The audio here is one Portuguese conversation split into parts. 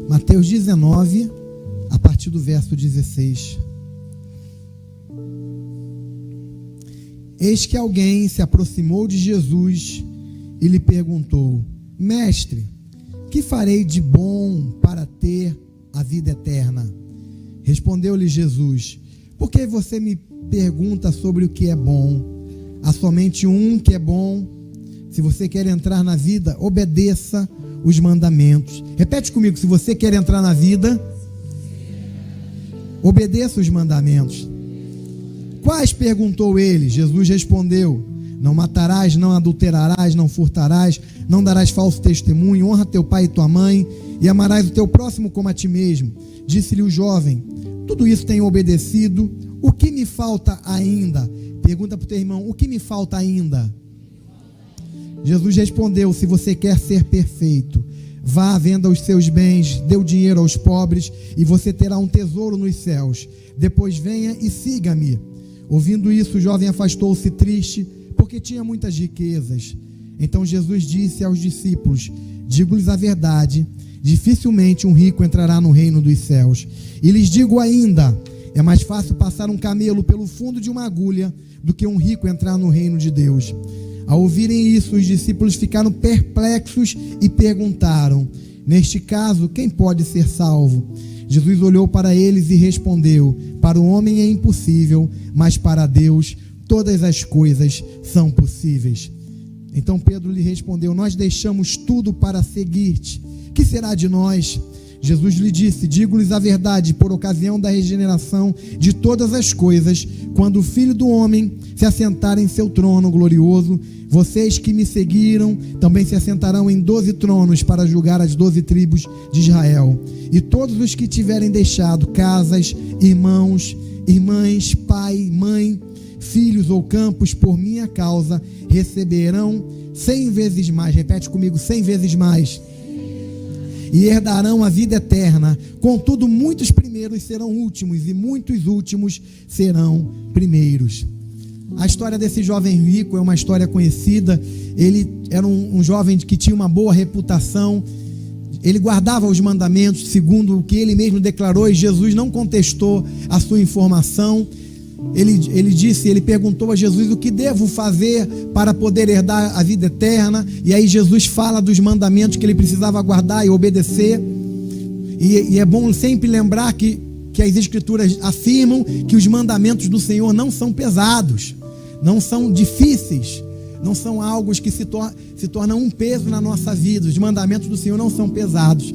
Mateus 19, a partir do verso 16. Eis que alguém se aproximou de Jesus e lhe perguntou: Mestre, que farei de bom para ter a vida eterna? Respondeu-lhe Jesus: Por que você me pergunta sobre o que é bom? Há somente um que é bom. Se você quer entrar na vida, obedeça os mandamentos. Repete comigo: se você quer entrar na vida, obedeça os mandamentos. Quais? Perguntou ele. Jesus respondeu: Não matarás, não adulterarás, não furtarás, não darás falso testemunho, honra teu pai e tua mãe, e amarás o teu próximo como a ti mesmo. Disse-lhe o jovem: Tudo isso tenho obedecido, o que me falta ainda? Pergunta para o teu irmão: o que me falta ainda? Jesus respondeu: Se você quer ser perfeito, vá, venda os seus bens, dê o dinheiro aos pobres, e você terá um tesouro nos céus. Depois venha e siga-me. Ouvindo isso, o jovem afastou-se triste, porque tinha muitas riquezas. Então Jesus disse aos discípulos: Digo-lhes a verdade, dificilmente um rico entrará no reino dos céus. E lhes digo ainda: é mais fácil passar um camelo pelo fundo de uma agulha do que um rico entrar no reino de Deus. Ao ouvirem isso, os discípulos ficaram perplexos e perguntaram: Neste caso, quem pode ser salvo? Jesus olhou para eles e respondeu: Para o homem é impossível, mas para Deus todas as coisas são possíveis. Então Pedro lhe respondeu: Nós deixamos tudo para seguir-te. Que será de nós? Jesus lhe disse: Digo-lhes a verdade, por ocasião da regeneração de todas as coisas, quando o Filho do Homem se assentar em seu trono glorioso, vocês que me seguiram também se assentarão em 12 tronos para julgar as 12 tribos de Israel. E todos os que tiverem deixado casas, irmãos, irmãs, pai, mãe, filhos ou campos por minha causa, receberão 100 vezes mais. Repete comigo: 100 vezes mais. E herdarão a vida eterna. Contudo, muitos primeiros serão últimos, e muitos últimos serão primeiros. A história desse jovem rico é uma história conhecida. Ele era um jovem que tinha uma boa reputação. Ele guardava os mandamentos segundo o que ele mesmo declarou, e Jesus não contestou a sua informação. Ele perguntou a Jesus: o que devo fazer para poder herdar a vida eterna? E aí Jesus fala dos mandamentos que ele precisava guardar e obedecer. E é bom sempre lembrar que as Escrituras afirmam que os mandamentos do Senhor não são pesados, não são difíceis, não são algo que se tornam um peso na nossa vida. Os mandamentos do Senhor não são pesados.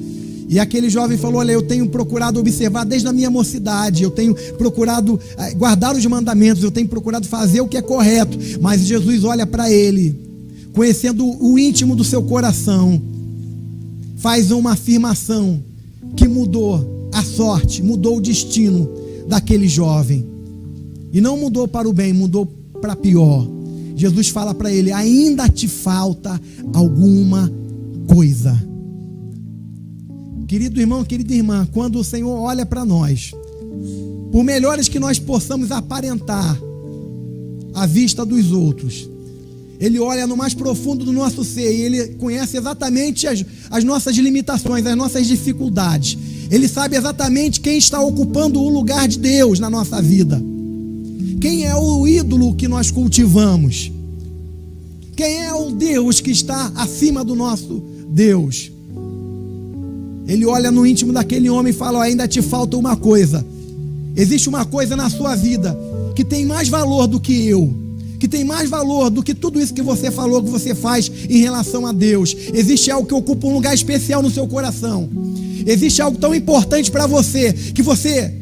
E aquele jovem falou: olha, eu tenho procurado observar desde a minha mocidade, eu tenho procurado guardar os mandamentos, eu tenho procurado fazer o que é correto. Mas Jesus olha para ele, conhecendo o íntimo do seu coração, faz uma afirmação que mudou a sorte, mudou o destino daquele jovem. E não mudou para o bem, mudou para pior. Jesus fala para ele: ainda te falta alguma coisa. Querido irmão, querida irmã, quando o Senhor olha para nós, por melhores que nós possamos aparentar à vista dos outros, Ele olha no mais profundo do nosso ser e Ele conhece exatamente as nossas limitações, as nossas dificuldades. Ele sabe exatamente quem está ocupando o lugar de Deus na nossa vida. Quem é o ídolo que nós cultivamos? Quem é o Deus que está acima do nosso Deus? Ele olha no íntimo daquele homem e fala: ainda te falta uma coisa. Existe uma coisa na sua vida que tem mais valor do que eu, que tem mais valor do que tudo isso que você falou, que você faz em relação a Deus. Existe algo que ocupa um lugar especial no seu coração. Existe algo tão importante para você, que você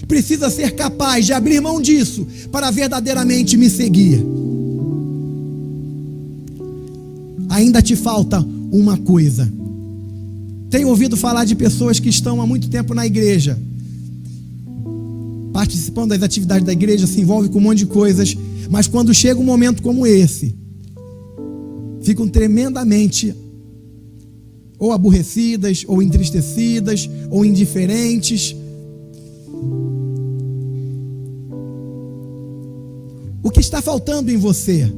precisa ser capaz de abrir mão disso para verdadeiramente me seguir. Ainda te falta uma coisa. Tenho ouvido falar de pessoas que estão há muito tempo na igreja, participando das atividades da igreja, se envolvem com um monte de coisas, mas quando chega um momento como esse, ficam tremendamente ou aborrecidas, ou entristecidas, ou indiferentes. O que está faltando em você?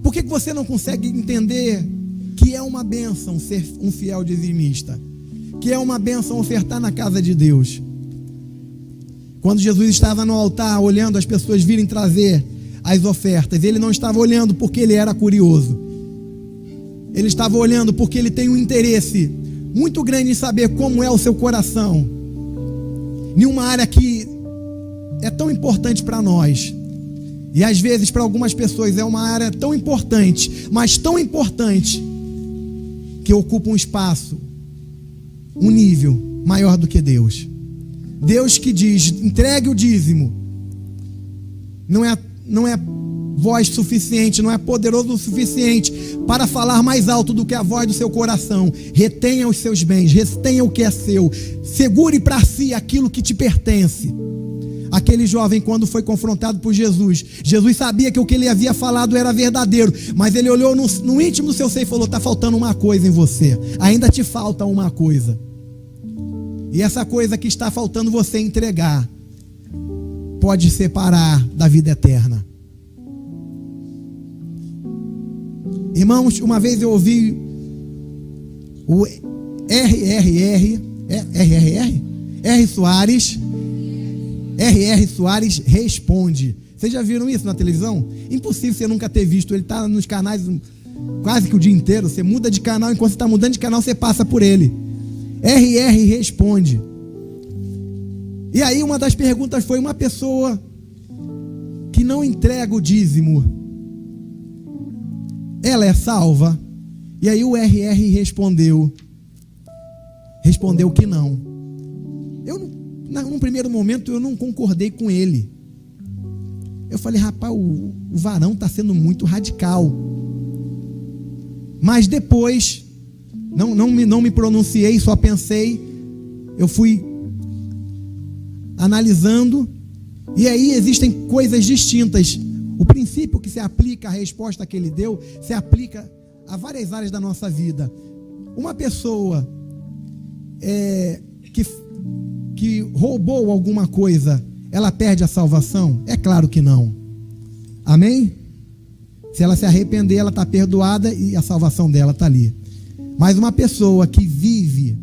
Por que você não consegue entender que é uma bênção ser um fiel dizimista, que é uma bênção ofertar na casa de Deus. Quando Jesus estava no altar olhando as pessoas virem trazer as ofertas, ele não estava olhando porque ele era curioso. Ele estava olhando porque ele tem um interesse muito grande em saber como é o seu coração, em uma área que é tão importante para nós. E às vezes para algumas pessoas é uma área tão importante, mas tão importante, que ocupa um espaço, um nível maior do que Deus. Deus que diz, entregue o dízimo, não é voz suficiente, não é poderoso o suficiente para falar mais alto do que a voz do seu coração. Retenha os seus bens, retenha o que é seu, segure para si aquilo que te pertence. Aquele jovem, quando foi confrontado por Jesus, Jesus sabia que o que ele havia falado era verdadeiro, mas ele olhou no íntimo do seu ser e falou: está faltando uma coisa em você, ainda te falta uma coisa. E essa coisa que está faltando você entregar pode separar da vida eterna. Irmãos, uma vez eu ouvi o R. Soares responde. Vocês já viram isso na televisão? Impossível você nunca ter visto. Ele está nos canais quase que o dia inteiro. Você muda de canal, enquanto você está mudando de canal, você passa por ele. RR responde. E aí uma das perguntas foi: uma pessoa que não entrega o dízimo, ela é salva? E aí o RR respondeu que não. Num primeiro momento eu não concordei com ele. Eu falei: rapaz, o varão está sendo muito radical. Mas depois não me pronunciei, só pensei. Eu fui analisando, e aí existem coisas distintas. O princípio que se aplica à resposta que ele deu se aplica a várias áreas da nossa vida. Uma pessoa que roubou alguma coisa, ela perde a salvação? É claro que não. Amém? Se ela se arrepender, ela está perdoada e a salvação dela está ali. Mas uma pessoa que vive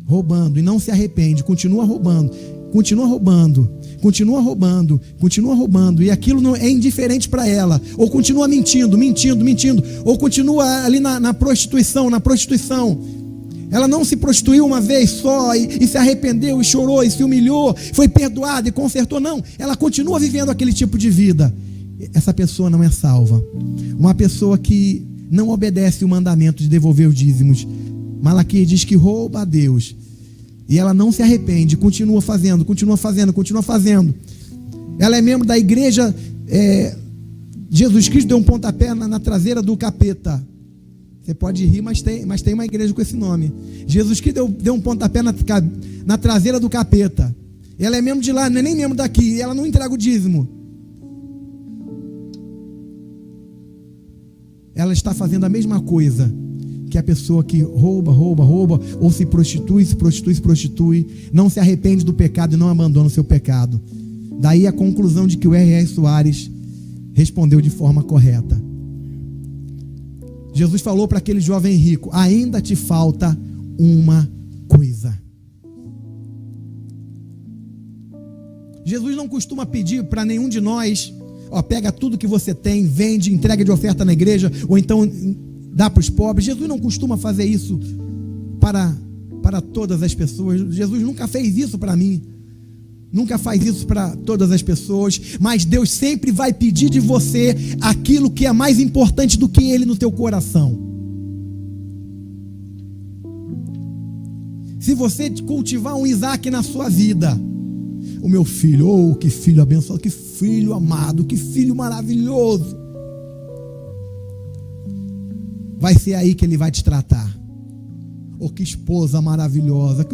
roubando e não se arrepende, continua roubando, e aquilo não é indiferente para ela, ou continua mentindo, ou continua ali na prostituição. Ela não se prostituiu uma vez só e se arrependeu e chorou e se humilhou, foi perdoada e consertou. Não, ela continua vivendo aquele tipo de vida. Essa pessoa não é salva. Uma pessoa que não obedece o mandamento de devolver os dízimos, Malaquias diz que rouba a Deus, e ela não se arrepende, continua fazendo. Ela é membro da igreja. Jesus Cristo deu um pontapé na traseira do capeta. Você pode rir, mas tem uma igreja com esse nome. Jesus Cristo deu um pontapé na traseira do capeta. Ela é membro de lá, não é nem membro daqui. Ela não entrega o dízimo. Ela está fazendo a mesma coisa que a pessoa que rouba, ou se prostitui, não se arrepende do pecado e não abandona o seu pecado. Daí a conclusão de que o R.R. Soares respondeu de forma correta. Jesus falou para aquele jovem rico: ainda te falta uma coisa. Jesus não costuma pedir para nenhum de nós: pega tudo que você tem, vende, entrega de oferta na igreja, ou então dá para os pobres. Jesus não costuma fazer isso para todas as pessoas. Jesus nunca fez isso para mim, nunca faz isso para todas as pessoas. Mas Deus sempre vai pedir de você aquilo que é mais importante do que Ele no teu coração. Se você cultivar um Isaac na sua vida, o meu filho, que filho abençoado, que filho amado, que filho maravilhoso, vai ser aí que Ele vai te tratar. Que esposa maravilhosa,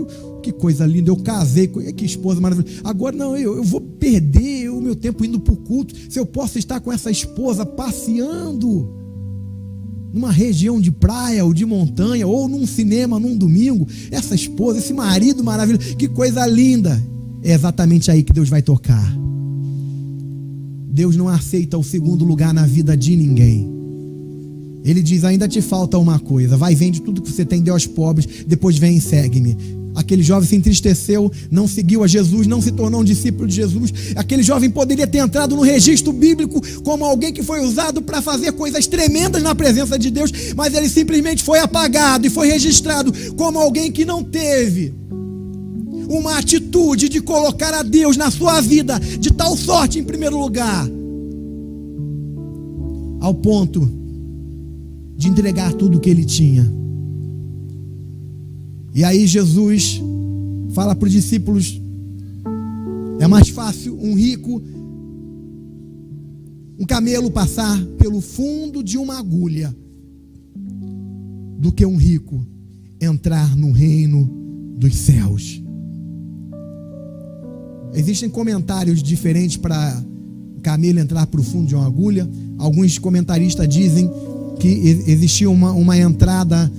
que coisa linda, eu casei com que esposa maravilhosa. Agora não, eu vou perder o meu tempo indo para o culto, se eu posso estar com essa esposa passeando numa região de praia ou de montanha, ou num cinema num domingo. Essa esposa, esse marido maravilhoso, que coisa linda. É exatamente aí que Deus vai tocar. Deus não aceita o segundo lugar na vida de ninguém. Ele diz: ainda te falta uma coisa, vai, vende tudo que você tem, dê aos pobres, depois vem e segue-me. Aquele jovem se entristeceu, não seguiu a Jesus, não se tornou um discípulo de Jesus. Aquele jovem poderia ter entrado no registro bíblico como alguém que foi usado para fazer coisas tremendas na presença de Deus, mas ele simplesmente foi apagado e foi registrado como alguém que não teve uma atitude de colocar a Deus na sua vida de tal sorte em primeiro lugar, ao ponto de entregar tudo o que ele tinha. E aí Jesus fala para os discípulos: é mais fácil um rico, um camelo passar pelo fundo de uma agulha do que um rico entrar no reino dos céus. Existem comentários diferentes para o camelo entrar para o fundo de uma agulha. Alguns comentaristas dizem que existia uma entrada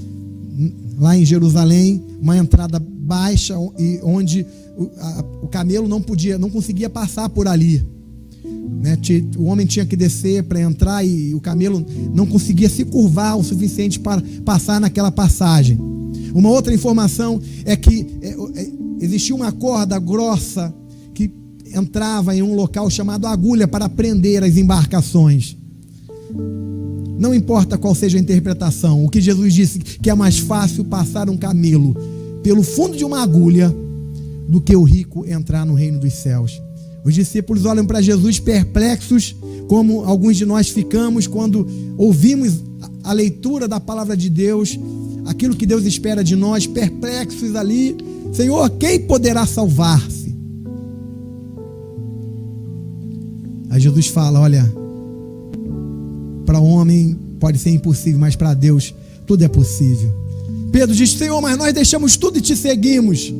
lá em Jerusalém, uma entrada baixa, onde o camelo não conseguia passar por ali, né? O homem tinha que descer para entrar e o camelo não conseguia se curvar o suficiente para passar naquela passagem. Uma outra informação é que existia uma corda grossa que entrava em um local chamado agulha para prender as embarcações. Não importa qual seja a interpretação, o que Jesus disse, que é mais fácil passar um camelo pelo fundo de uma agulha do que o rico entrar no reino dos céus. Os discípulos olham para Jesus perplexos, como alguns de nós ficamos quando ouvimos a leitura da palavra de Deus, aquilo que Deus espera de nós, perplexos ali. Senhor, quem poderá salvar-se? Aí Jesus fala: olha, para o homem pode ser impossível, mas para Deus tudo é possível. Pedro diz: Senhor, mas nós deixamos tudo e te seguimos.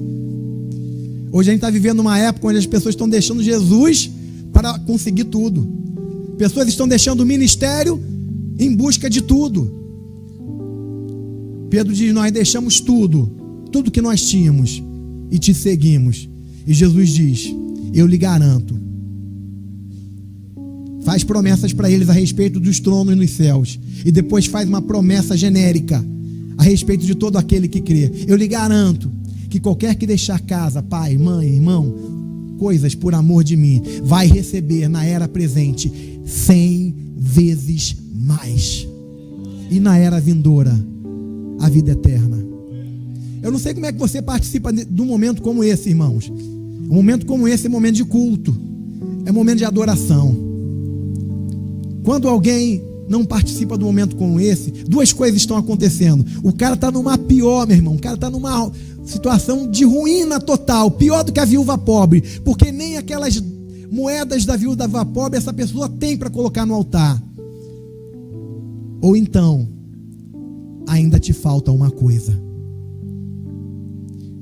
Hoje a gente está vivendo uma época onde as pessoas estão deixando Jesus para conseguir tudo. Pessoas estão deixando o ministério em busca de tudo. Pedro diz: nós deixamos tudo que nós tínhamos e te seguimos. E Jesus diz: eu lhe garanto. Faz promessas para eles a respeito dos tronos nos céus. E depois faz uma promessa genérica a respeito de todo aquele que crê. Eu lhe garanto que qualquer que deixar casa, pai, mãe, irmão, coisas por amor de mim, vai receber na era presente 100 vezes mais. E na era vindoura, a vida eterna. Eu não sei como é que você participa de um momento como esse, irmãos. Um momento como esse é momento de culto. É momento de adoração. Quando alguém não participa de um momento como esse, duas coisas estão acontecendo. O cara está numa pior, meu irmão. O cara está numa situação de ruína total, pior do que a viúva pobre, porque nem aquelas moedas da viúva pobre essa pessoa tem para colocar no altar. Ou então, ainda te falta uma coisa.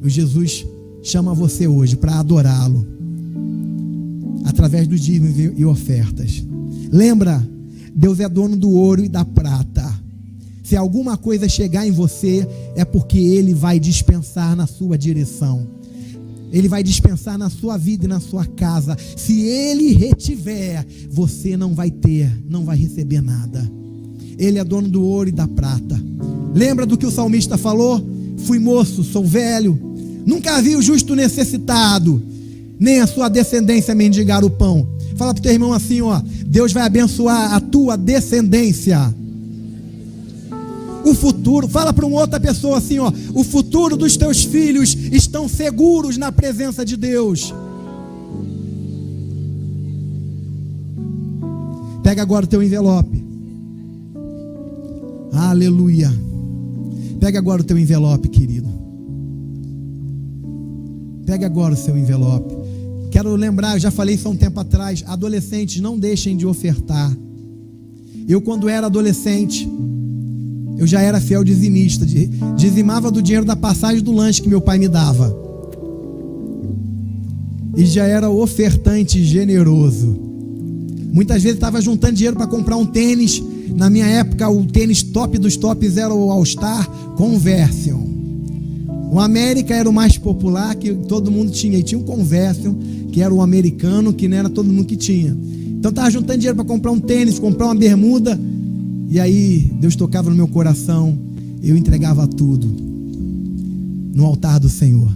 O Jesus chama você hoje para adorá-lo através dos dízimos e ofertas. Lembra, Deus é dono do ouro e da prata. Se alguma coisa chegar em você, é porque Ele vai dispensar na sua direção. Ele vai dispensar na sua vida e na sua casa. Se Ele retiver, você não vai receber nada. Ele é dono do ouro e da prata. Lembra do que o salmista falou? Fui moço, sou velho, nunca vi o justo necessitado, nem a sua descendência mendigar o pão. Fala para o teu irmão assim, ó: Deus vai abençoar a tua descendência. O futuro, fala para uma outra pessoa assim, ó: o futuro dos teus filhos estão seguros na presença de Deus. Pega agora o teu envelope. Aleluia. Pega agora o teu envelope, querido. Pega agora o seu envelope. Quero lembrar, eu já falei isso há um tempo atrás: adolescentes, não deixem de ofertar. Eu, quando era adolescente, eu já era fiel dizimista, dizimava do dinheiro da passagem do lanche que meu pai me dava. E já era ofertante generoso. Muitas vezes estava juntando dinheiro para comprar um tênis. Na minha época, o tênis top dos tops era o All Star Conversion. O América era o mais popular, que todo mundo tinha. E tinha o Conversion, que era o americano, que não era todo mundo que tinha. Então estava juntando dinheiro para comprar um tênis, comprar uma bermuda. E aí Deus tocava no meu coração, eu entregava tudo no altar do Senhor.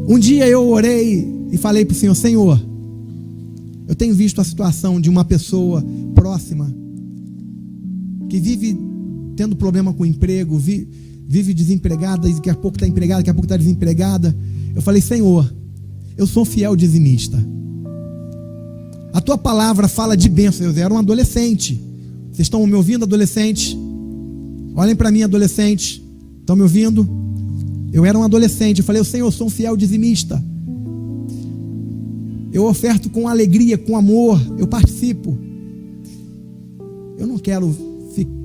Um dia eu orei e falei para o Senhor: Senhor, eu tenho visto a situação de uma pessoa próxima que vive tendo problema com o emprego, vive desempregada, e daqui a pouco está empregada, daqui a pouco está desempregada. Eu falei: Senhor, eu sou um fiel dizimista. A tua palavra fala de bênção. Eu era um adolescente. Vocês estão me ouvindo, adolescentes? Olhem para mim, adolescentes. Estão me ouvindo? Eu era um adolescente. Eu falei: Senhor, eu sou um fiel dizimista. Eu oferto com alegria, com amor. Eu participo. Eu não quero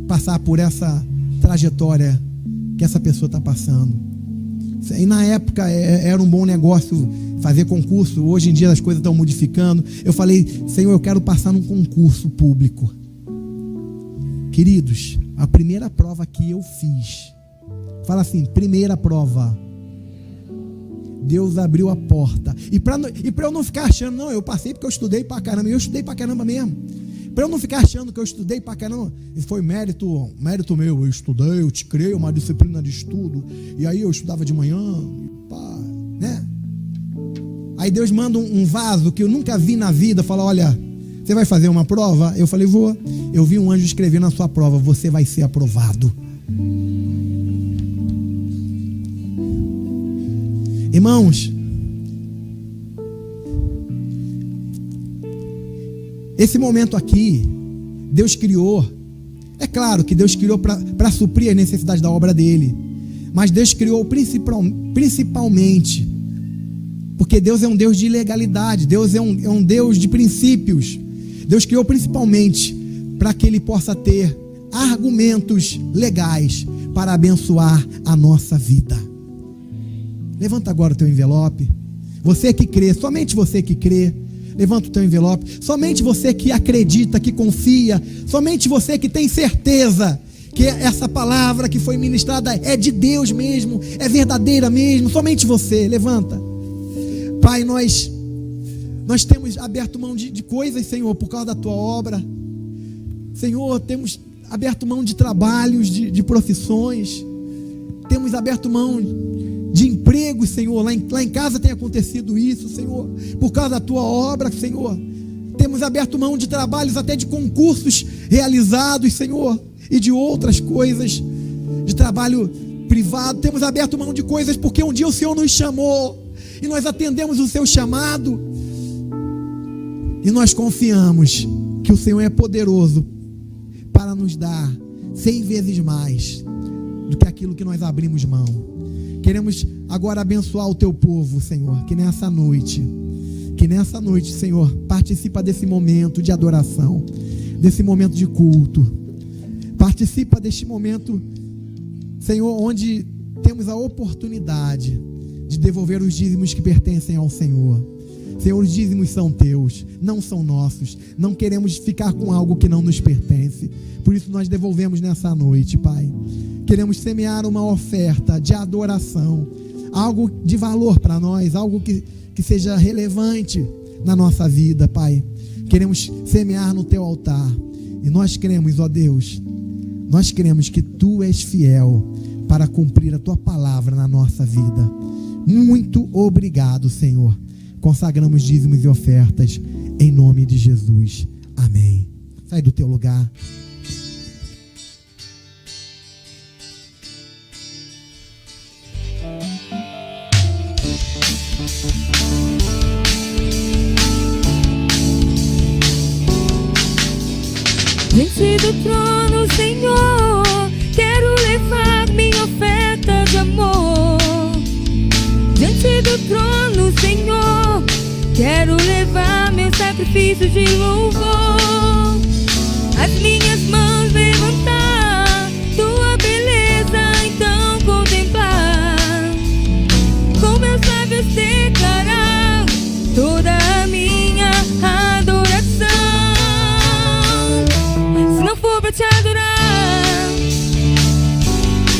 passar por essa trajetória que essa pessoa está passando. E na época era um bom negócio fazer concurso. Hoje em dia as coisas estão modificando. Eu falei: Senhor, eu quero passar num concurso público. Queridos, a primeira prova que eu fiz, fala assim, primeira prova, Deus abriu a porta. E para eu não ficar achando, não, eu passei porque eu estudei pra caramba. E eu estudei pra caramba mesmo. Para eu não ficar achando que eu estudei pra caramba, foi mérito meu. Eu estudei, eu te criei uma disciplina de estudo. E aí eu estudava de manhã, pá, né? Aí Deus manda um vaso que eu nunca vi na vida. Fala: olha, você vai fazer uma prova? Eu falei: vou. Eu vi um anjo escrever na sua prova: você vai ser aprovado. Irmãos, esse momento aqui, Deus criou. É claro que Deus criou para suprir as necessidades da obra dele. Mas Deus criou principalmente porque Deus é um Deus de legalidade. Deus é um Deus de princípios. Deus criou principalmente para que Ele possa ter argumentos legais para abençoar a nossa vida. Levanta agora o teu envelope. Você que crê, somente você que crê, levanta o teu envelope. Somente você que acredita, que confia, somente você que tem certeza que essa palavra que foi ministrada é de Deus mesmo, é verdadeira mesmo. Somente você, levanta. Pai, nós temos aberto mão de coisas, Senhor, por causa da tua obra. Senhor, temos aberto mão de trabalhos, de profissões. Temos aberto mão de empregos, Senhor. Lá em casa tem acontecido isso, Senhor, por causa da tua obra, Senhor. Temos aberto mão de trabalhos, até de concursos realizados, Senhor, e de outras coisas, de trabalho privado. Temos aberto mão de coisas porque um dia o Senhor nos chamou e nós atendemos o seu chamado, e nós confiamos que o Senhor é poderoso para nos dar 100 vezes mais do que aquilo que nós abrimos mão. Queremos agora abençoar o teu povo, Senhor, que nessa noite, Senhor, participa desse momento de adoração, desse momento de culto. Participa deste momento, Senhor, onde temos a oportunidade de devolver os dízimos que pertencem ao Senhor. Senhor, os dízimos são teus, não são nossos. Não queremos ficar com algo que não nos pertence. Por isso nós devolvemos nessa noite, Pai. Queremos semear uma oferta de adoração, algo de valor para nós, algo que seja relevante na nossa vida, Pai. Queremos semear no teu altar. E nós cremos, ó Deus, nós cremos que tu és fiel para cumprir a tua palavra na nossa vida. Muito obrigado, Senhor. Consagramos dízimos e ofertas em nome de Jesus. Amém. Sai do teu lugar. Diante do trono, Senhor, quero levar minha oferta de amor. Diante do trono, Senhor, quero levar meu sacrifício de louvor. As minhas mãos levantar, tua beleza então contemplar. Com meus lábios declarar toda a minha adoração. Se não for pra te adorar,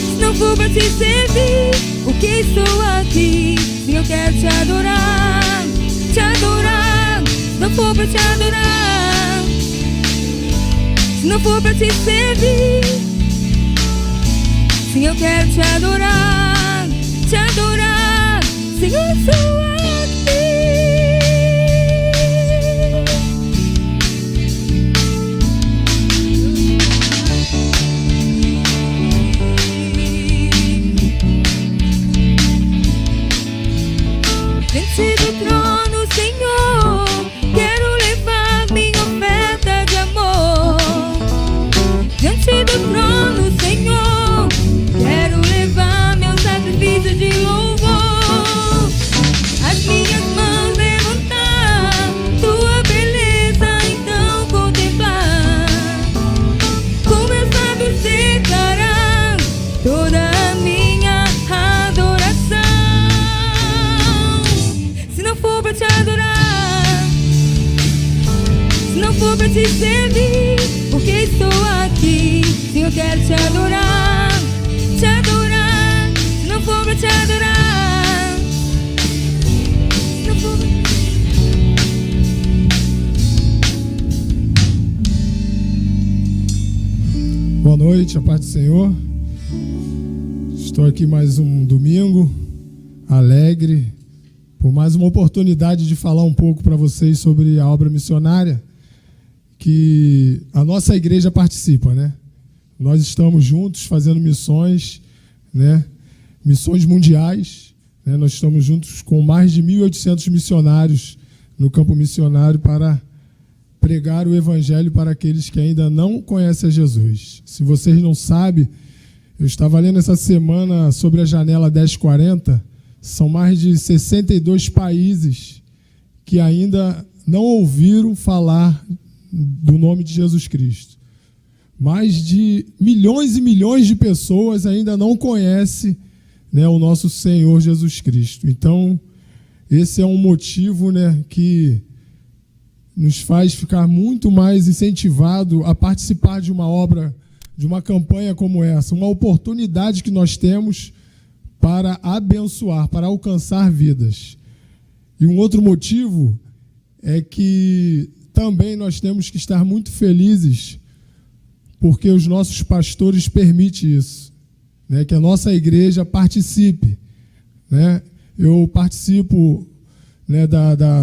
se não for pra te servir, por que estou aqui? Se eu quero te adorar, se não for pra te adorar, se Se não for pra te servir, sim, eu quero te adorar, sim, eu sou aqui. Diante do trono, Senhor, quero levar minha oferta de amor. Diante do trono, Senhor, quero levar meu sacrifício de louvor. As minhas mãos levantar, tua beleza então contemplar. Com meus lábios declarar toda a minha adoração. Se não for pra te adorar, se não for pra te servir, porque estou aqui, sim, eu quero te adorar, se não for pra te adorar, se não for pra... Boa noite, a paz do Senhor. Estou aqui mais um domingo, alegre, por mais uma oportunidade de falar um pouco para vocês sobre a obra missionária que a nossa igreja participa, né? Nós estamos juntos fazendo missões, né? Missões mundiais, né? Nós estamos juntos com mais de 1.800 missionários no campo missionário para pregar o evangelho para aqueles que ainda não conhecem a Jesus. Se vocês não sabem, eu estava lendo essa semana sobre a janela 1040, são mais de 62 países que ainda não ouviram falar do nome de Jesus Cristo. Mais de milhões e milhões de pessoas ainda não conhecem, né, o nosso Senhor Jesus Cristo. Então, esse é um motivo, né, que nos faz ficar muito mais incentivado a participar de uma obra, de uma campanha como essa, uma oportunidade que nós temos para abençoar, para alcançar vidas. E um outro motivo é que também nós temos que estar muito felizes porque os nossos pastores permitem isso, né, que a nossa igreja participe, né? Eu participo, né,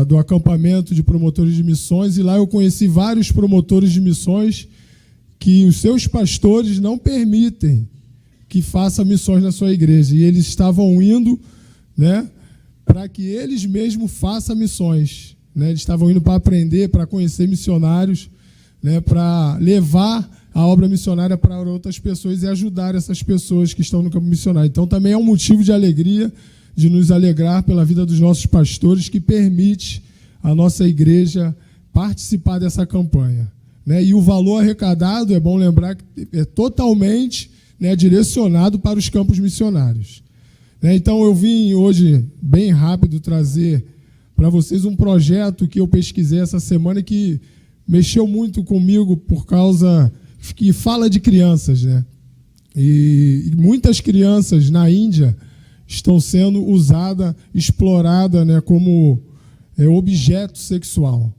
do acampamento de promotores de missões e lá eu conheci vários promotores de missões que os seus pastores não permitem que faça missões na sua igreja. E eles estavam indo, né, para que eles mesmos façam missões. Né? Eles estavam indo para aprender, para conhecer missionários, né, para levar a obra missionária para outras pessoas e ajudar essas pessoas que estão no campo missionário. Então também é um motivo de alegria, de nos alegrar pela vida dos nossos pastores, que permite a nossa igreja participar dessa campanha. Né? E o valor arrecadado, é bom lembrar, que é totalmente, né, direcionado para os campos missionários. Né? Então eu vim hoje, bem rápido, trazer para vocês um projeto que eu pesquisei essa semana e que mexeu muito comigo por causa que fala de crianças, né? E muitas crianças na Índia estão sendo usadas, exploradas, né, como objeto sexual.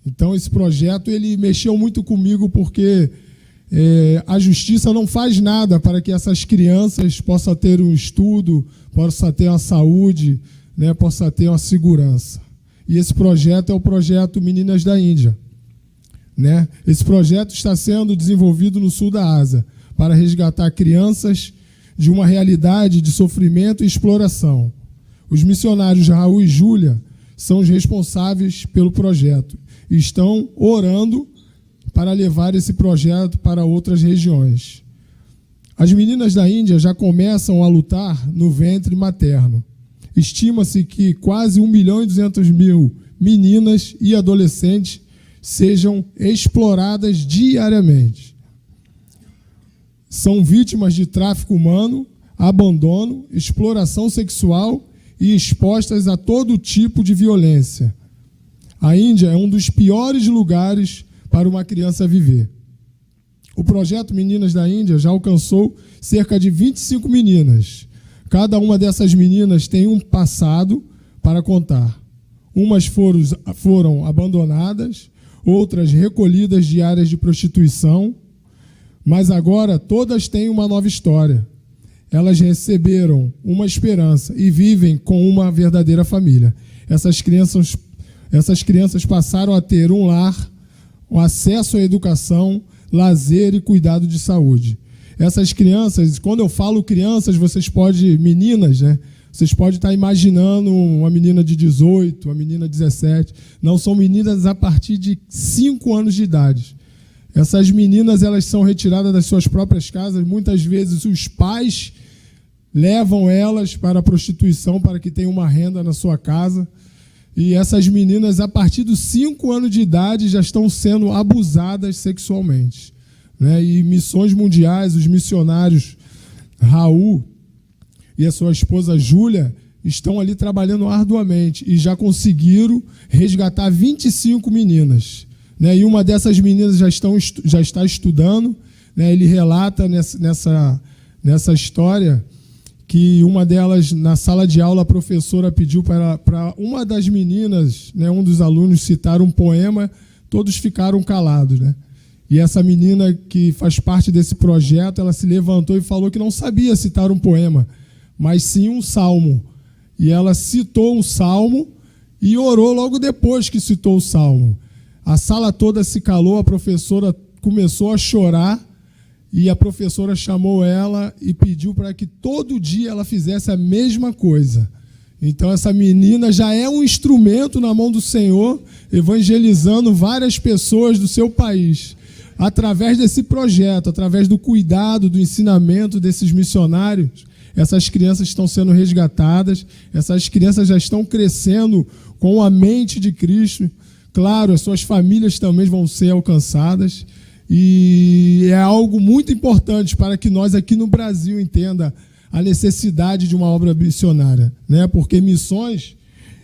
Então esse projeto ele mexeu muito comigo porque a justiça não faz nada para que essas crianças possam ter um estudo, possam ter uma saúde, né, possam ter uma segurança. E esse projeto é o projeto Meninas da Índia. Né? Esse projeto está sendo desenvolvido no sul da Ásia para resgatar crianças de uma realidade de sofrimento e exploração. Os missionários Raul e Júlia são os responsáveis pelo projeto e estão orando para levar esse projeto para outras regiões. As meninas da Índia já começam a lutar no ventre materno. Estima-se que quase 1.200.000 meninas e adolescentes sejam exploradas diariamente. São vítimas de tráfico humano, abandono, exploração sexual e expostas a todo tipo de violência. A Índia é um dos piores lugares para uma criança viver. O projeto Meninas da Índia já alcançou cerca de 25 meninas. Cada uma dessas meninas tem um passado para contar. Umas foram abandonadas, outras recolhidas de áreas de prostituição, Mas agora todas têm uma nova história. Elas receberam uma esperança e vivem com uma verdadeira família. Essas crianças passaram a ter um lar, um acesso à educação, lazer e cuidado de saúde. Essas crianças, quando eu falo crianças, meninas, né? Vocês podem estar imaginando uma menina de 18, uma menina de 17. Não, são meninas a partir de 5 anos de idade. Essas meninas, elas são retiradas das suas próprias casas. Muitas vezes os pais levam elas para a prostituição para que tenham uma renda na sua casa. E essas meninas, a partir dos 5 anos de idade, já estão sendo abusadas sexualmente, né? E missões mundiais, os missionários Raul e a sua esposa Júlia estão ali trabalhando arduamente e já conseguiram resgatar 25 meninas, né? E uma dessas meninas já está estudando, né? Ele relata nessa história que uma delas, na sala de aula, a professora pediu para uma das meninas, né, um dos alunos, citar um poema, todos ficaram calados, né? E essa menina que faz parte desse projeto, ela se levantou e falou que não sabia citar um poema, mas sim um salmo. E ela citou um salmo e orou logo depois que citou o salmo. A sala toda se calou, a professora começou a chorar, e a professora chamou ela e pediu para que todo dia ela fizesse a mesma coisa. Então essa menina já é um instrumento na mão do Senhor, evangelizando várias pessoas do seu país. Através desse projeto, através do cuidado, do ensinamento desses missionários, essas crianças estão sendo resgatadas, essas crianças já estão crescendo com a mente de Cristo. Claro, as suas famílias também vão ser alcançadas. E é algo muito importante para que nós aqui no Brasil entenda a necessidade de uma obra missionária, né? Porque missões,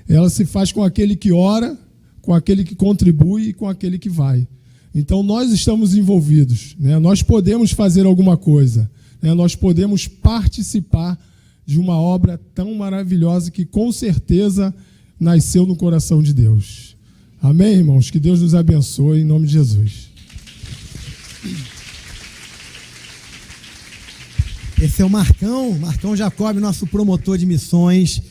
ela se faz com aquele que ora, com aquele que contribui e com aquele que vai. Então nós estamos envolvidos, né? Nós podemos fazer alguma coisa, né? Nós podemos participar de uma obra tão maravilhosa que com certeza nasceu no coração de Deus. Amém, irmãos? Que Deus nos abençoe em nome de Jesus. Esse é o Marcão Jacob, nosso promotor de missões,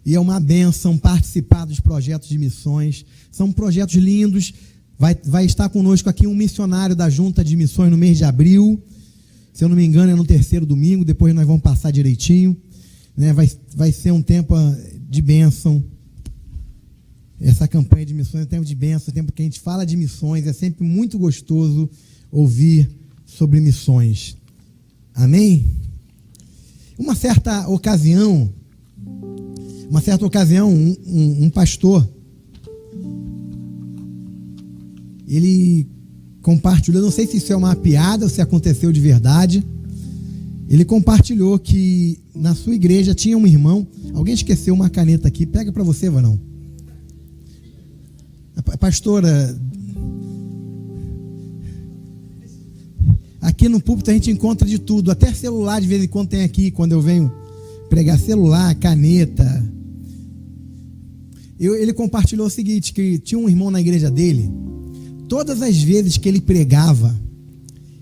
e é uma bênção participar dos projetos de missões. São projetos lindos. Vai estar conosco aqui um missionário da Junta de Missões no mês de abril, se eu não me engano é no 3º domingo, depois nós vamos passar direitinho, né? Vai ser um tempo de bênção. Essa campanha de missões é um tempo de bênção, é um tempo que a gente fala de missões, é sempre muito gostoso ouvir sobre missões. Amém? Uma certa ocasião, um pastor, ele compartilhou, não sei se isso é uma piada ou se aconteceu de verdade, ele compartilhou que na sua igreja tinha um irmão. Alguém esqueceu uma caneta aqui, pega para você, Vanão. Pastora, aqui no púlpito a gente encontra de tudo, até celular de vez em quando tem aqui, quando eu venho pregar, celular, caneta. Ele compartilhou o seguinte, que tinha um irmão na igreja dele, todas as vezes que ele pregava,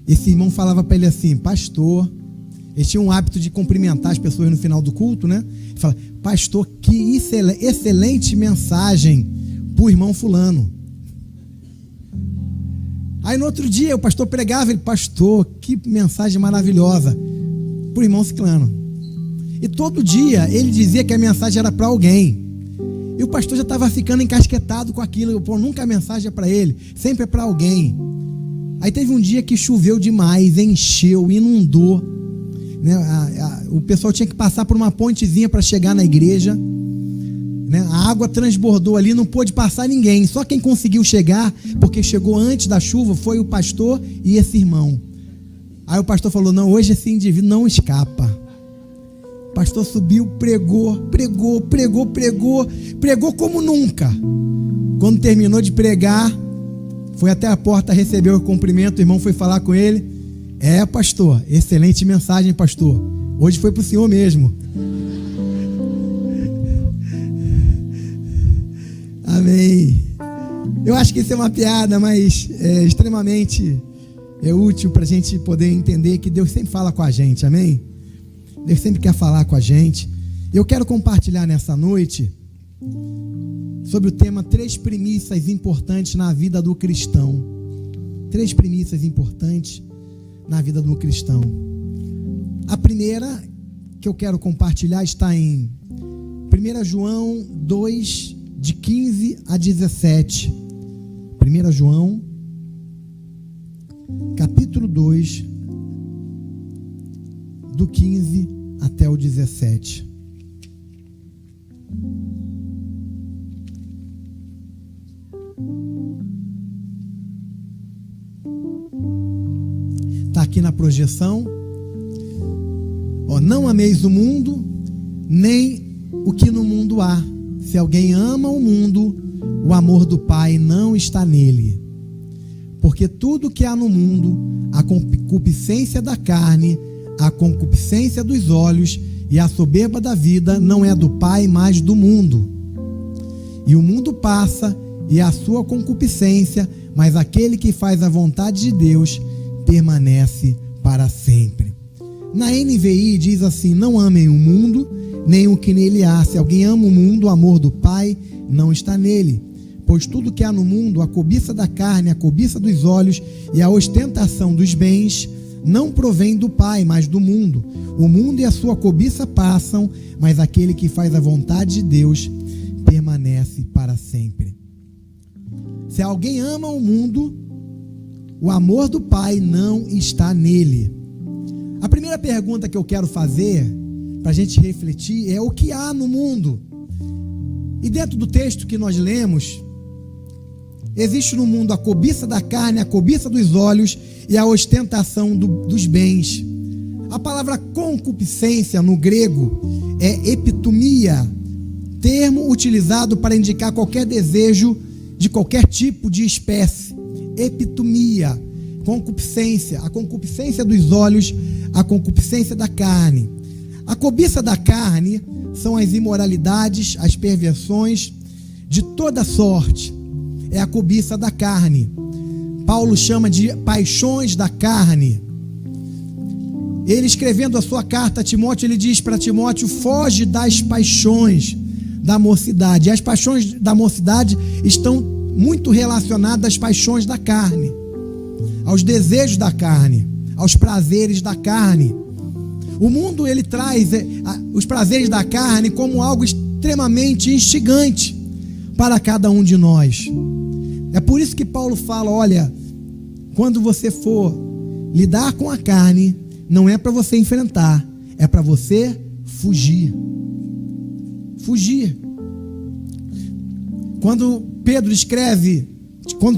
esse irmão falava para ele assim: pastor, ele tinha um hábito de cumprimentar as pessoas no final do culto, né? Ele fala: pastor, que excelente mensagem para o irmão fulano. Aí no outro dia o pastor pregava, ele: pastor, que mensagem maravilhosa para o irmão ciclano. E todo dia ele dizia que a mensagem era para alguém. E o pastor já estava ficando encasquetado com aquilo. Pô, nunca a mensagem é para ele, sempre é para alguém. Aí teve um dia que choveu demais, encheu, inundou, né? O pessoal tinha que passar por uma pontezinha para chegar na igreja, né? A água transbordou ali, não pôde passar ninguém. Só quem conseguiu chegar, porque chegou antes da chuva, foi o pastor e esse irmão. Aí o pastor falou: não, hoje esse indivíduo não escapa. O pastor subiu, pregou como nunca. Quando terminou de pregar, foi até a porta, recebeu o cumprimento, o irmão foi falar com ele: é, pastor, excelente mensagem, pastor, hoje foi para o senhor mesmo. Amém. Eu acho que isso é uma piada, mas é extremamente é útil para a gente poder entender que Deus sempre fala com a gente, amém? Deus sempre quer falar com a gente. Eu quero compartilhar nessa noite sobre o tema 3 premissas importantes na vida do cristão. 3 premissas importantes na vida do cristão. A primeira que eu quero compartilhar está em 1 João 2, de 15 a 17. 1 João, capítulo 2, do 15 até o 17. Está aqui na projeção. Não ameis o mundo, nem o que no mundo há. Se alguém ama o mundo, o amor do Pai não está nele. Porque tudo que há no mundo, a concupiscência da carne, a concupiscência dos olhos e a soberba da vida, não é do Pai, mas do mundo. E o mundo passa e a sua concupiscência, mas aquele que faz a vontade de Deus permanece para sempre. Na NVI diz assim: não amem o mundo, nem o que nele há. Se alguém ama o mundo, o amor do Pai não está nele. Pois tudo que há no mundo, a cobiça da carne, a cobiça dos olhos e a ostentação dos bens, não provém do Pai, mas do mundo. O mundo e a sua cobiça passam, mas aquele que faz a vontade de Deus permanece para sempre. Se alguém ama o mundo, o amor do Pai não está nele. A primeira pergunta que eu quero fazer, para a gente refletir, é o que há no mundo? E dentro do texto que nós lemos, existe no mundo a cobiça da carne, a cobiça dos olhos e a ostentação dos bens. A palavra concupiscência no grego é epitomia, termo utilizado para indicar qualquer desejo de qualquer tipo de espécie. Epitomia, concupiscência, a concupiscência dos olhos, a concupiscência da carne. A cobiça da carne são as imoralidades, as perversões de toda sorte. É a cobiça da carne. Paulo chama de paixões da carne. Ele, escrevendo a sua carta a Timóteo, ele diz para Timóteo: foge das paixões da mocidade. E as paixões da mocidade estão muito relacionadas às paixões da carne, aos desejos da carne, aos prazeres da carne. O mundo, ele traz os prazeres da carne como algo extremamente instigante para cada um de nós. É por isso que Paulo fala: olha, quando você for lidar com a carne, não é para você enfrentar, é para você fugir. Fugir. Quando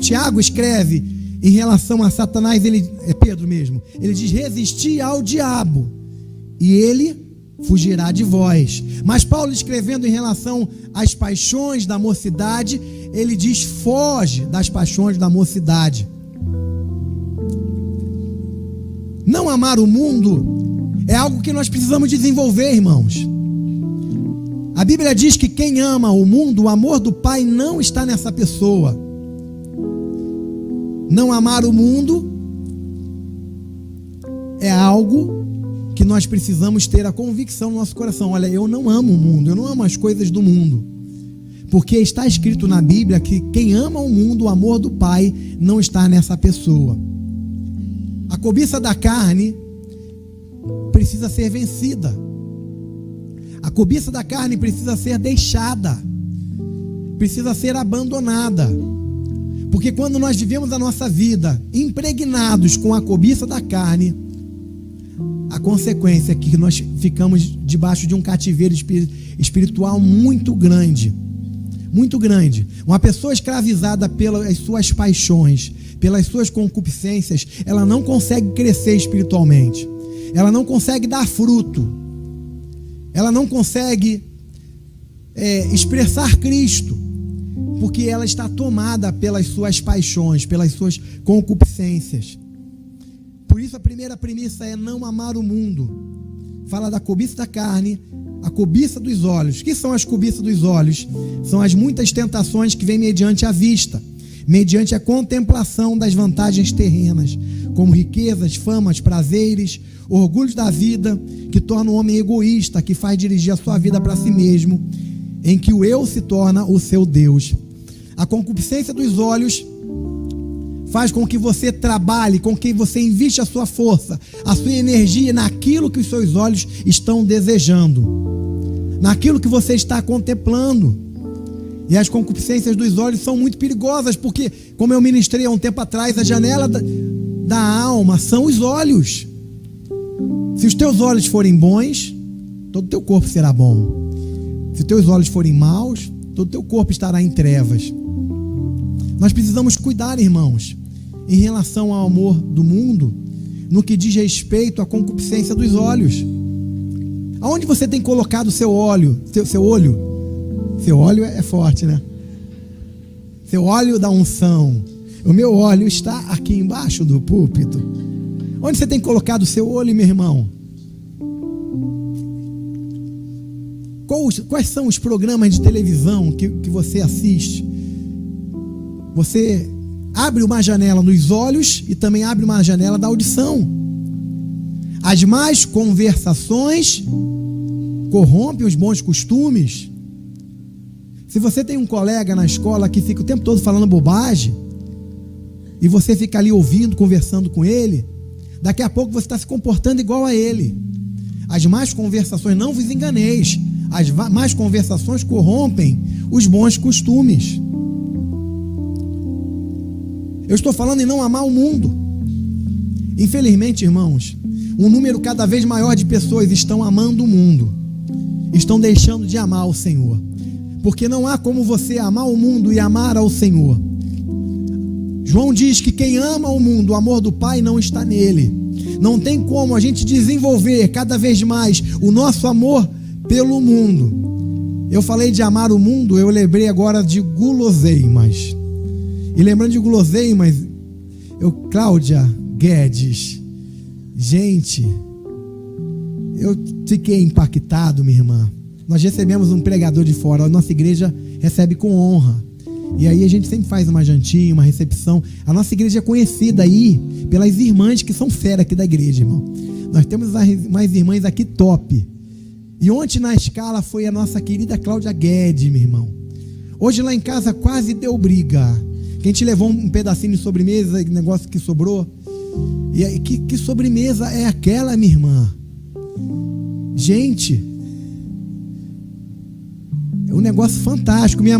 Tiago escreve em relação a Satanás, é Pedro mesmo, ele diz: resistir ao diabo e ele fugirá de vós. Mas Paulo, escrevendo em relação às paixões da mocidade, ele diz: foge das paixões da mocidade. Não amar o mundo é algo que nós precisamos desenvolver, irmãos. A Bíblia diz que quem ama o mundo, o amor do Pai não está nessa pessoa. Não amar o mundo é algo que nós precisamos ter a convicção no nosso coração: olha, eu não amo o mundo, eu não amo as coisas do mundo, porque está escrito na Bíblia que quem ama o mundo, o amor do Pai não está nessa pessoa. A cobiça da carne precisa ser vencida. A cobiça da carne precisa ser deixada, precisa ser abandonada. Porque quando nós vivemos a nossa vida impregnados com a cobiça da carne, a consequência é que nós ficamos debaixo de um cativeiro espiritual muito grande. Muito grande. Uma pessoa escravizada pelas suas paixões, pelas suas concupiscências, ela não consegue crescer espiritualmente. Ela não consegue dar fruto. Ela não consegue expressar Cristo, porque ela está tomada pelas suas paixões, pelas suas concupiscências. Por isso a primeira premissa é não amar o mundo. Fala da cobiça da carne, a cobiça dos olhos. O que são as cobiças dos olhos? São as muitas tentações que vêm mediante a vista, mediante a contemplação das vantagens terrenas, como riquezas, famas, prazeres, orgulhos da vida, que torna o homem egoísta, que faz dirigir a sua vida para si mesmo, em que o eu se torna o seu Deus. A concupiscência dos olhos faz com que você trabalhe, com que você invista a sua força, a sua energia naquilo que os seus olhos estão desejando, naquilo que você está contemplando. E as concupiscências dos olhos são muito perigosas, porque, como eu ministrei há um tempo atrás, a janela da alma são os olhos. Se os teus olhos forem bons, todo o teu corpo será bom. Se os teus olhos forem maus, todo o teu corpo estará em trevas. Nós precisamos cuidar, irmãos, em relação ao amor do mundo, no que diz respeito à concupiscência dos olhos. Aonde você tem colocado seu olho? Seu olho? Seu óleo é forte, né? Seu óleo da unção. O meu óleo está aqui embaixo do púlpito. Onde você tem colocado o seu olho, meu irmão? Quais são os programas de televisão que você assiste? Você abre uma janela nos olhos e também abre uma janela da audição. As más conversações corrompem os bons costumes. Se você tem um colega na escola que fica o tempo todo falando bobagem, e você fica ali ouvindo, conversando com ele, daqui a pouco você está se comportando igual a ele. As más conversações, não vos enganeis, as más conversações corrompem os bons costumes. Eu estou falando em não amar o mundo. Infelizmente, irmãos, um número cada vez maior de pessoas estão amando o mundo, estão deixando de amar o Senhor, porque não há como você amar o mundo e amar ao Senhor. João diz que quem ama o mundo, o amor do Pai não está nele. Não tem como a gente desenvolver cada vez mais o nosso amor pelo mundo. Eu falei de amar o mundo, eu lembrei agora de guloseimas. E lembrando de guloseimas, Cláudia Guedes, gente, eu fiquei impactado, minha irmã. Nós recebemos um pregador de fora, a nossa igreja recebe com honra. E aí a gente sempre faz uma jantinha, uma recepção. A nossa igreja é conhecida aí pelas irmãs que são fera aqui da igreja, irmão. Nós temos umas irmãs aqui top. E ontem na escala foi a nossa querida Cláudia Guedes, meu irmão. Hoje lá em casa quase deu briga. Que a gente levou um pedacinho de sobremesa, negócio que sobrou. E aí, que sobremesa é aquela, minha irmã? Gente, é um negócio fantástico. Minha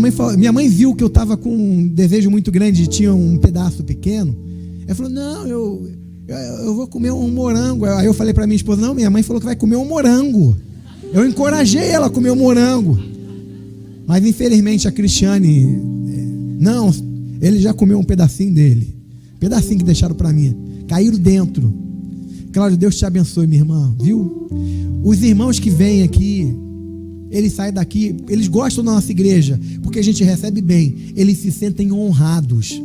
mãe viu que eu estava com um desejo muito grande e tinha um pedaço pequeno. Ela falou, não, eu vou comer um morango. Aí eu falei para minha esposa, não, minha mãe falou que vai comer um morango. Eu encorajei ela a comer um morango. Mas infelizmente a Cristiane, não, ele já comeu um pedacinho dele. Pedacinho que deixaram para mim. Caíram dentro. Cláudio, Deus te abençoe, minha irmã, viu? Os irmãos que vêm aqui, eles saem daqui, eles gostam da nossa igreja, porque a gente recebe bem, eles se sentem honrados.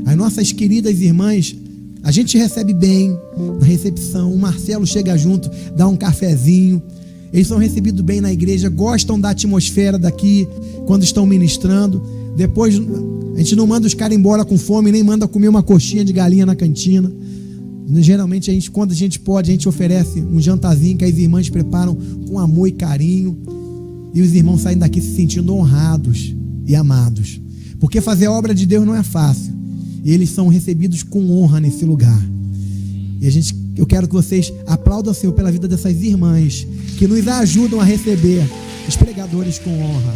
As nossas queridas irmãs, a gente recebe bem na recepção, o Marcelo chega junto, dá um cafezinho, eles são recebidos bem na igreja, gostam da atmosfera daqui, quando estão ministrando. Depois, a gente não manda os caras embora com fome, nem manda comer uma coxinha de galinha na cantina. Geralmente, quando a gente pode, a gente oferece um jantarzinho que as irmãs preparam com amor e carinho. E os irmãos saem daqui se sentindo honrados e amados. Porque fazer a obra de Deus não é fácil. E eles são recebidos com honra nesse lugar. E eu quero que vocês aplaudam o Senhor pela vida dessas irmãs que nos ajudam a receber os pregadores com honra.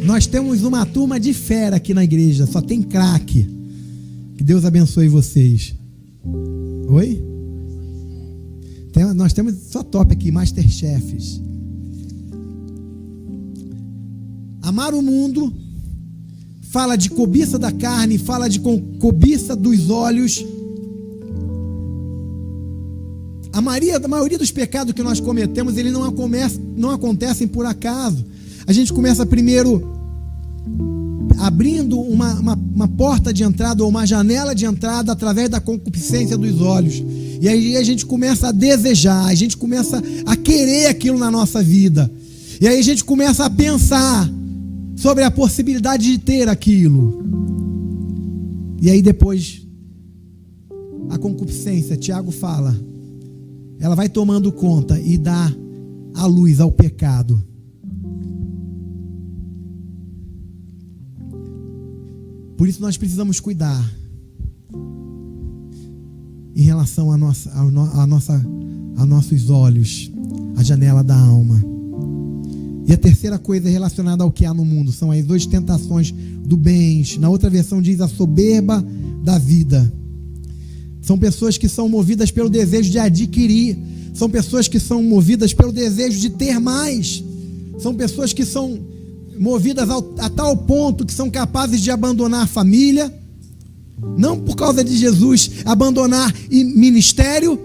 Nós temos uma turma de fera aqui na igreja, só tem craque. Que Deus abençoe vocês. Oi? Nós temos só top aqui, Masterchefs. Amar o mundo fala de cobiça da carne, fala de cobiça dos olhos. A maioria dos pecados que nós cometemos, eles não acontecem por acaso. A gente começa primeiro abrindo uma porta de entrada ou uma janela de entrada através da concupiscência dos olhos. E aí a gente começa a desejar, a gente começa a querer aquilo na nossa vida. E aí a gente começa a pensar sobre a possibilidade de ter aquilo. E aí depois, a concupiscência, Tiago fala, ela vai tomando conta e dá a luz ao pecado. Por isso nós precisamos cuidar em relação a nossos olhos, a janela da alma. E a terceira coisa relacionada ao que há no mundo são as ostentações do bens. Na outra versão diz a soberba da vida. São pessoas que são movidas pelo desejo de adquirir. São pessoas que são movidas pelo desejo de ter mais. São pessoas que são movidas a tal ponto que são capazes de abandonar a família, não por causa de Jesus, abandonar ministério,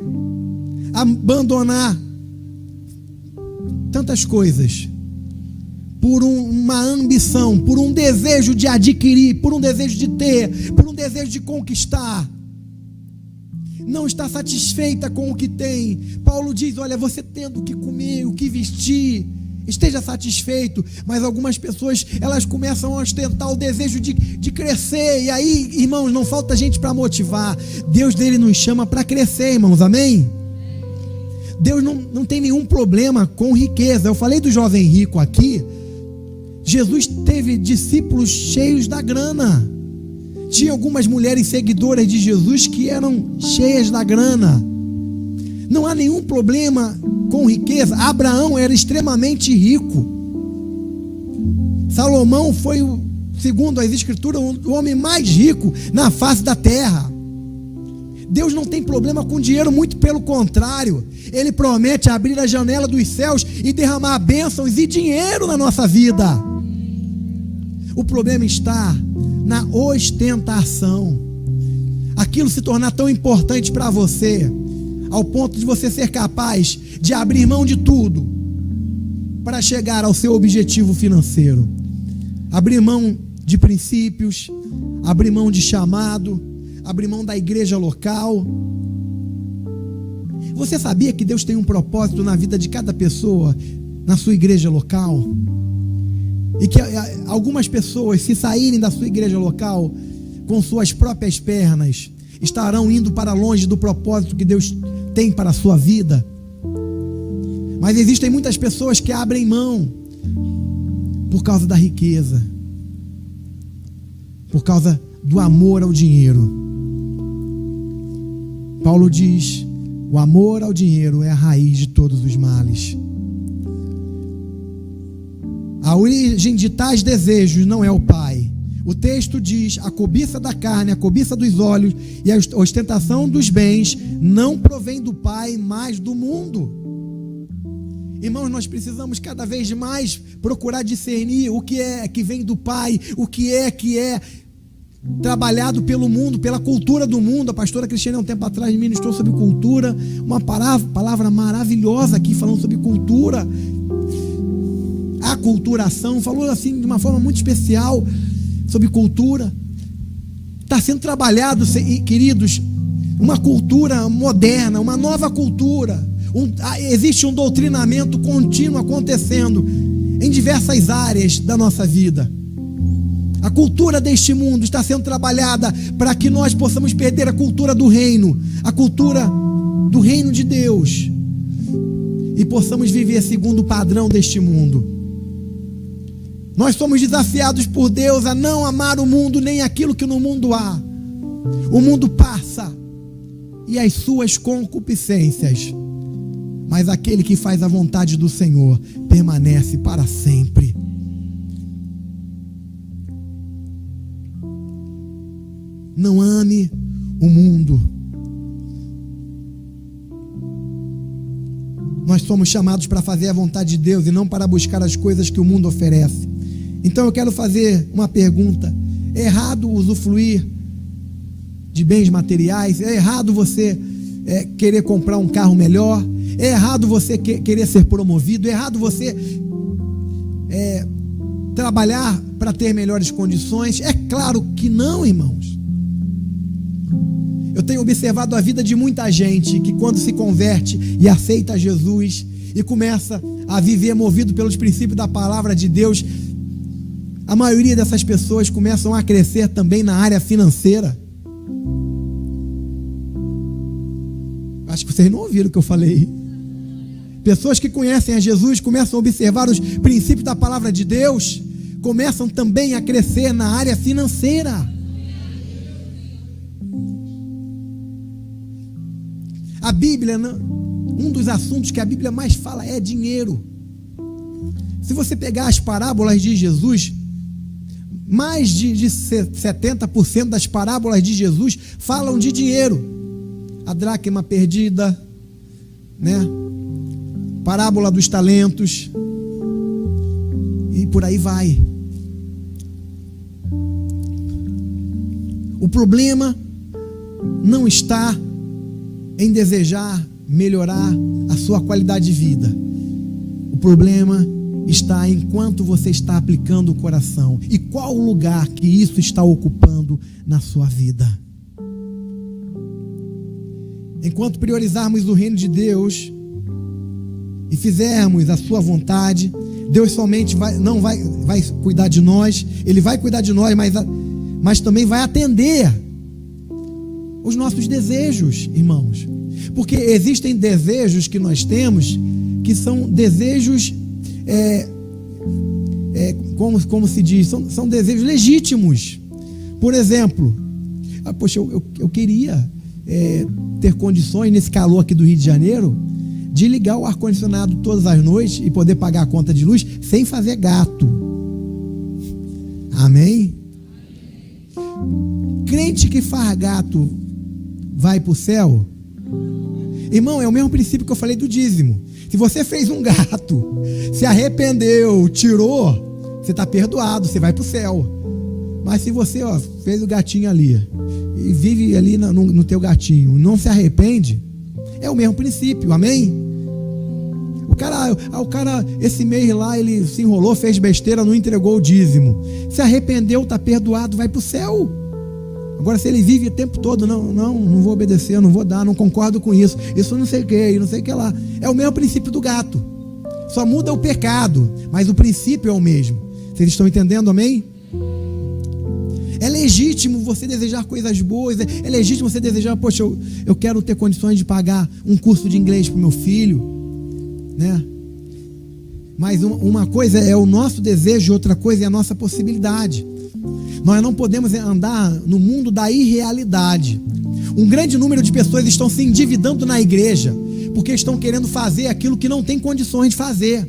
abandonar tantas coisas, por uma ambição, por um desejo de adquirir, por um desejo de ter, por um desejo de conquistar. Não está satisfeita com o que tem. Paulo diz, olha, você tendo o que comer, o que vestir, esteja satisfeito. Mas algumas pessoas, elas começam a ostentar o desejo de crescer. E aí, irmãos, não falta gente para motivar. Deus dele nos chama para crescer, irmãos, amém? Deus não tem nenhum problema com riqueza. Eu falei do jovem rico aqui. Jesus teve discípulos cheios da grana. Tinha algumas mulheres seguidoras de Jesus que eram cheias da grana. Não há nenhum problema com riqueza. Abraão era extremamente rico. Salomão foi, segundo as escrituras, o homem mais rico na face da terra. Deus não tem problema com dinheiro, muito pelo contrário. Ele promete abrir a janela dos céus e derramar bênçãos e dinheiro na nossa vida. O problema está na ostentação. Aquilo se tornar tão importante para você, ao ponto de você ser capaz de abrir mão de tudo para chegar ao seu objetivo financeiro. Abrir mão de princípios, abrir mão de chamado, abrir mão da igreja local. Você sabia que Deus tem um propósito na vida de cada pessoa, na sua igreja local? E que algumas pessoas, se saírem da sua igreja local com suas próprias pernas, estarão indo para longe do propósito que Deus tem para a sua vida. Mas existem muitas pessoas que abrem mão por causa da riqueza, por causa do amor ao dinheiro. Paulo diz: o amor ao dinheiro é a raiz de todos os males. A origem de tais desejos não é o Pai. O texto diz: a cobiça da carne, a cobiça dos olhos e a ostentação dos bens não provém do Pai, mas do mundo. Irmãos, nós precisamos cada vez mais procurar discernir o que é que vem do Pai, o que é trabalhado pelo mundo, pela cultura do mundo. A pastora Cristiane, há um tempo atrás, ministrou sobre cultura, uma palavra maravilhosa aqui, falando sobre cultura, aculturação, falou assim de uma forma muito especial sobre cultura. Está sendo trabalhado, queridos, uma cultura moderna, uma nova cultura. Existe um doutrinamento contínuo acontecendo em diversas áreas da nossa vida. A cultura deste mundo está sendo trabalhada para que nós possamos perder a cultura do reino, a cultura do reino de Deus, e possamos viver segundo o padrão deste mundo. Nós somos desafiados por Deus a não amar o mundo nem aquilo que no mundo há. O mundo passa e as suas concupiscências, mas aquele que faz a vontade do Senhor permanece para sempre. Não ame o mundo. Nós somos chamados para fazer a vontade de Deus e não para buscar as coisas que o mundo oferece. Então eu quero fazer uma pergunta: é errado usufruir de bens materiais? É errado você querer comprar um carro melhor? É errado você querer ser promovido? É errado você trabalhar para ter melhores condições? É claro que não, irmãos. Eu tenho observado a vida de muita gente que, quando se converte e aceita Jesus e começa a viver movido pelos princípios da palavra de Deus, a maioria dessas pessoas começam a crescer também na área financeira. Acho que vocês não ouviram o que eu falei. Pessoas que conhecem a Jesus começam a observar os princípios da palavra de Deus, começam também a crescer na área financeira. A Bíblia, um dos assuntos que a Bíblia mais fala é dinheiro. Se você pegar as parábolas de Jesus, mais de 70% das parábolas de Jesus falam de dinheiro. A dracma perdida, né? Parábola dos talentos, e por aí vai. O problema não está em desejar melhorar a sua qualidade de vida. O problema está em quanto você está aplicando o coração e qual o lugar que isso está ocupando na sua vida. Enquanto priorizarmos o reino de Deus e fizermos a sua vontade, Deus somente não vai cuidar de nós. Ele vai cuidar de nós, mas também vai atender os nossos desejos, irmãos. Porque existem desejos que nós temos que são desejos, como se diz, são desejos legítimos. Por exemplo, poxa, eu queria ter condições nesse calor aqui do Rio de Janeiro de ligar o ar-condicionado todas as noites e poder pagar a conta de luz sem fazer gato. Amém? Crente que faz gato vai para o céu? Irmão, é o mesmo princípio que eu falei do dízimo. Se você fez um gato, se arrependeu, tirou, você está perdoado, você vai para o céu. Mas se você fez o gatinho ali e vive ali no teu gatinho, não se arrepende, é o mesmo princípio, amém? O cara, esse mês lá, ele se enrolou, fez besteira, não entregou o dízimo. Se arrependeu, está perdoado, vai para o céu. Agora, se ele vive o tempo todo, não vou obedecer, não vou dar, não concordo com isso, não sei o que, não sei o que lá. É o mesmo princípio do gato. Só muda o pecado, mas o princípio é o mesmo. Vocês estão entendendo, amém? É legítimo você desejar coisas boas, é legítimo você desejar, poxa, eu quero ter condições de pagar um curso de inglês para o meu filho, né? Mas uma coisa é o nosso desejo, outra coisa é a nossa possibilidade. Nós não podemos andar no mundo da irrealidade. Um grande número de pessoas estão se endividando na igreja porque estão querendo fazer aquilo que não tem condições de fazer.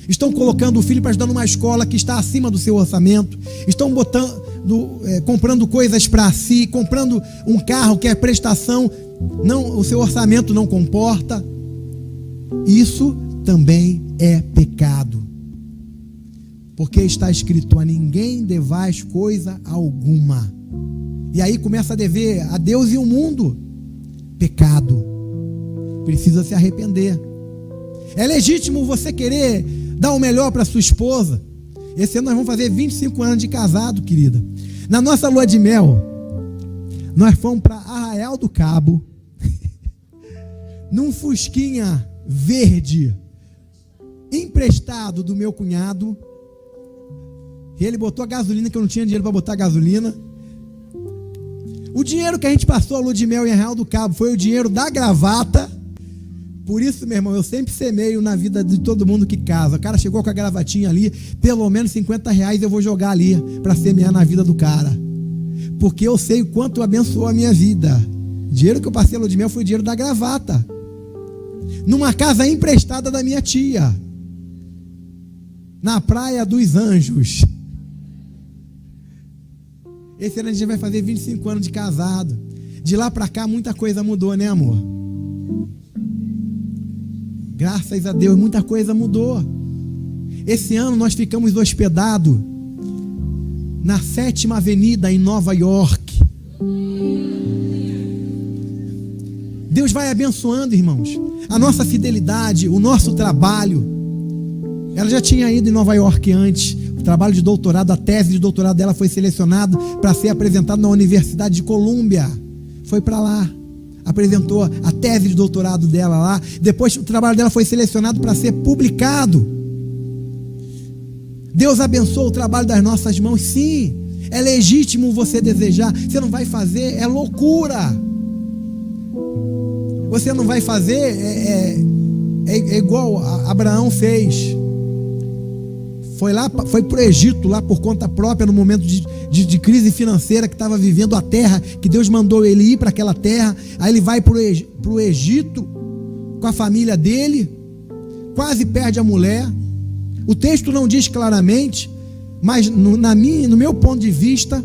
Estão colocando o filho para estudar numa escola que está acima do seu orçamento. Estão comprando coisas para si, comprando um carro que é prestação, o seu orçamento não comporta. Isso também é pecado. Porque está escrito: a ninguém devais coisa alguma. E aí começa a dever a Deus e o mundo. Pecado. Precisa se arrepender. É legítimo você querer dar o melhor para sua esposa. Esse ano nós vamos fazer 25 anos de casado, querida. Na nossa lua de mel, nós fomos para Arraial do Cabo, num fusquinha verde, emprestado do meu cunhado. E ele botou a gasolina, que eu não tinha dinheiro para botar a gasolina. O dinheiro que a gente passou a lua de mel em Arraial do Cabo foi o dinheiro da gravata. Por isso, meu irmão, eu sempre semeio na vida de todo mundo que casa. O cara chegou com a gravatinha ali, pelo menos R$50 eu vou jogar ali para semear na vida do cara. Porque eu sei o quanto abençoou a minha vida. O dinheiro que eu passei a lua de mel foi o dinheiro da gravata. Numa casa emprestada da minha tia. Na Praia dos Anjos. Esse ano a gente vai fazer 25 anos de casado. De lá para cá muita coisa mudou, né, amor? Graças a Deus muita coisa mudou. Esse ano nós ficamos hospedados na 7ª Avenida em Nova York. Deus vai abençoando, irmãos, a nossa fidelidade, o nosso trabalho. Ela já tinha ido em Nova York antes. O trabalho de doutorado, a tese de doutorado dela foi selecionada para ser apresentada na Universidade de Colômbia. Foi para lá, apresentou a tese de doutorado dela lá. Depois o trabalho dela foi selecionado para ser publicado. Deus abençoa o trabalho das nossas mãos, sim. É legítimo você desejar. Você não vai fazer, é loucura. Você não vai fazer, é igual Abraão fez. Foi para o Egito, lá por conta própria, no momento de crise financeira que estava vivendo a terra, que Deus mandou ele ir para aquela terra. Aí ele vai para o Egito com a família dele, quase perde a mulher. O texto não diz claramente, mas no meu ponto de vista,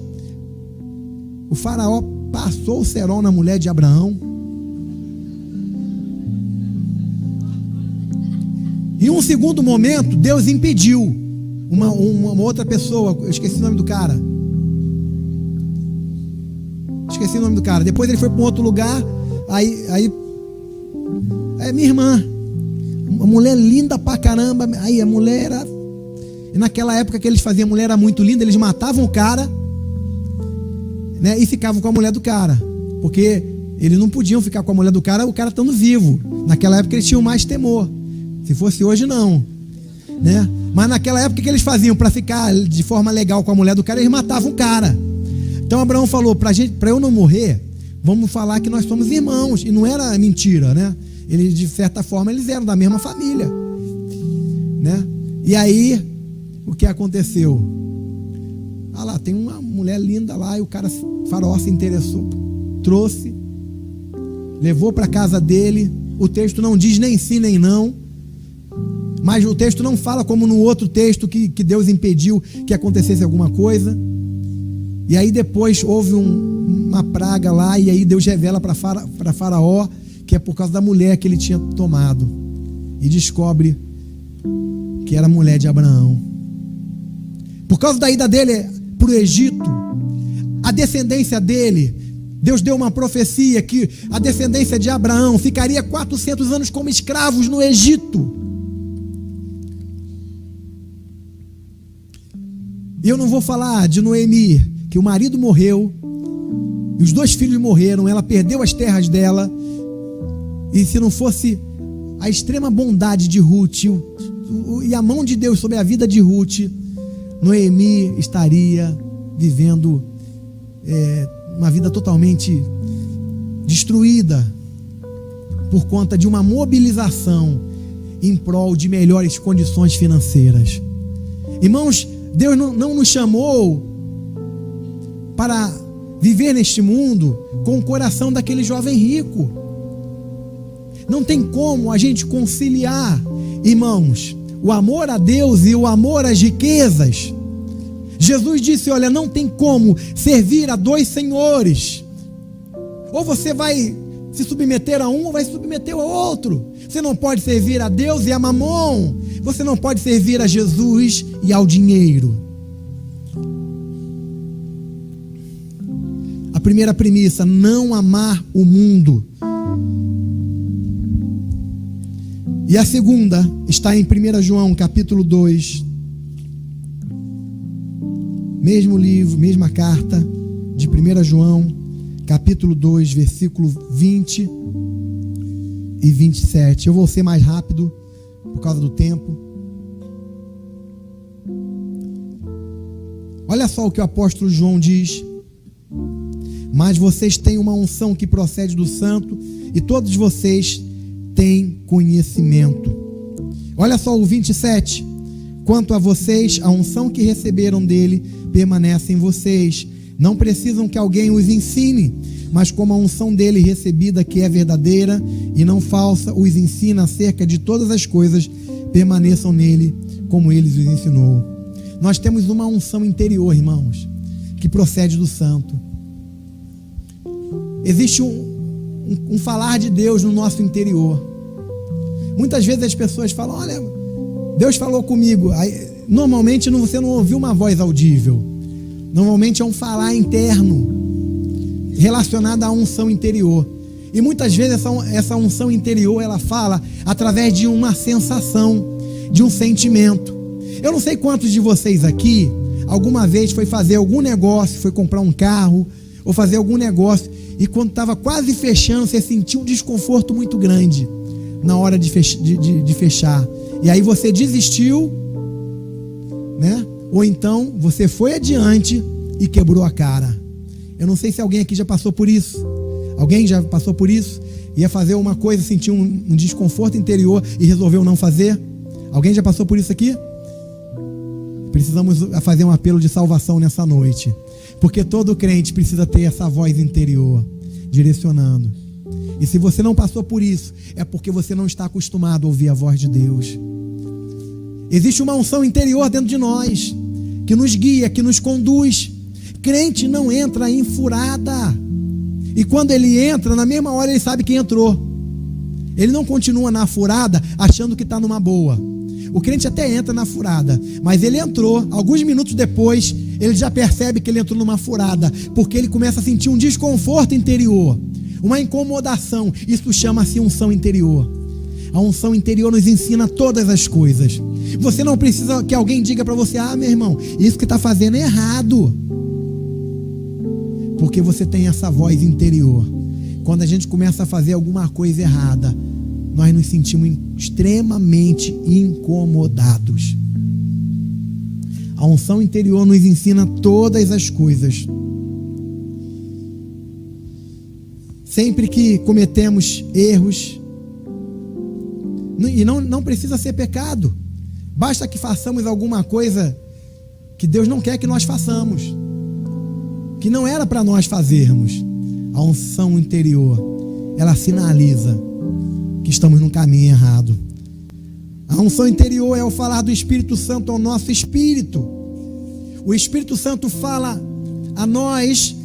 o faraó passou o cerol na mulher de Abraão. Em um segundo momento, Deus impediu uma outra pessoa. Eu esqueci o nome do cara. Depois ele foi para um outro lugar. Aí minha irmã, uma mulher linda pra caramba. Aí a mulher era... E naquela época que eles faziam, a mulher era muito linda. Eles matavam o cara, né, e ficavam com a mulher do cara, porque eles não podiam ficar com a mulher do cara, o cara estando vivo. Naquela época eles tinham mais temor. Se fosse hoje, não, né? Mas naquela época, o que eles faziam? Para ficar de forma legal com a mulher do cara, eles matavam o cara. Então Abraão falou: para eu não morrer, vamos falar que nós somos irmãos. E não era mentira, né? Eles, de certa forma, eles eram da mesma família, né? E aí, o que aconteceu? Ah lá, tem uma mulher linda lá, e o cara, faraó, se interessou, trouxe, levou para casa dele. O texto não diz nem sim nem não, mas o texto não fala como no outro texto que Deus impediu que acontecesse alguma coisa. E aí depois houve uma praga lá, e aí Deus revela para Faraó que é por causa da mulher que ele tinha tomado, e descobre que era a mulher de Abraão. Por causa da ida dele para o Egito, a descendência dele, Deus deu uma profecia que a descendência de Abraão ficaria 400 anos como escravos no Egito. E eu não vou falar de Noemi, que o marido morreu, e os 2 filhos morreram, ela perdeu as terras dela, e se não fosse a extrema bondade de Ruth e a mão de Deus sobre a vida de Ruth, Noemi estaria vivendo uma vida totalmente destruída por conta de uma mobilização em prol de melhores condições financeiras. Irmãos, Deus não nos chamou para viver neste mundo com o coração daquele jovem rico. Não tem como a gente conciliar, irmãos, o amor a Deus e o amor às riquezas. Jesus disse: olha, não tem como servir a 2 senhores. Ou você vai se submeter a um, ou vai se submeter ao outro. Você não pode servir a Deus e a Mamon. Você não pode servir a Jesus e ao dinheiro. A primeira premissa: não amar o mundo. E a segunda está em 1 João, capítulo 2. Mesmo livro, mesma carta de 1 João, capítulo 2, versículo 20 e 27. Eu vou ser mais rápido por causa do tempo. Olha só o que o apóstolo João diz: mas vocês têm uma unção que procede do santo, e todos vocês têm conhecimento. Olha só o 27. Quanto a vocês, a unção que receberam dele permanece em vocês. Não precisam que alguém os ensine, mas como a unção dele recebida, que é verdadeira e não falsa, os ensina acerca de todas as coisas, permaneçam nele como ele os ensinou. Nós temos uma unção interior, irmãos, que procede do santo. Existe um falar de Deus no nosso interior. Muitas vezes as pessoas falam: olha, Deus falou comigo. Aí, normalmente você não ouviu uma voz audível. Normalmente é um falar interno relacionado à unção interior. E muitas vezes essa unção interior, ela fala através de uma sensação, de um sentimento. Eu não sei quantos de vocês aqui alguma vez foi fazer algum negócio, foi comprar um carro ou fazer algum negócio, e quando estava quase fechando, você sentiu um desconforto muito grande na hora de fechar. E aí você desistiu, né? Ou então você foi adiante e quebrou a cara. Eu não sei se alguém aqui já passou por isso. Alguém já passou por isso? Ia fazer uma coisa, sentiu um desconforto interior e resolveu não fazer? Alguém já passou por isso aqui? Precisamos fazer um apelo de salvação nessa noite, porque todo crente precisa ter essa voz interior direcionando. E se você não passou por isso, é porque você não está acostumado a ouvir a voz de Deus. Existe uma unção interior dentro de nós, que nos guia, que nos conduz. Crente não entra em furada. E quando ele entra, na mesma hora ele sabe que entrou. Ele não continua na furada achando que está numa boa. O crente até entra na furada, mas ele entrou, alguns minutos depois, ele já percebe que ele entrou numa furada, porque ele começa a sentir um desconforto interior, uma incomodação. Isso chama-se unção interior. A unção interior nos ensina todas as coisas. Você não precisa que alguém diga para você: ah, meu irmão, isso que está fazendo é errado. Porque você tem essa voz interior. Quando a gente começa a fazer alguma coisa errada, nós nos sentimos extremamente incomodados. A unção interior nos ensina todas as coisas. Sempre que cometemos erros, e não precisa ser pecado, basta que façamos alguma coisa que Deus não quer que nós façamos, que não era para nós fazermos. A unção interior, ela sinaliza que estamos no caminho errado. A unção interior é o falar do Espírito Santo ao nosso espírito. O Espírito Santo fala a nós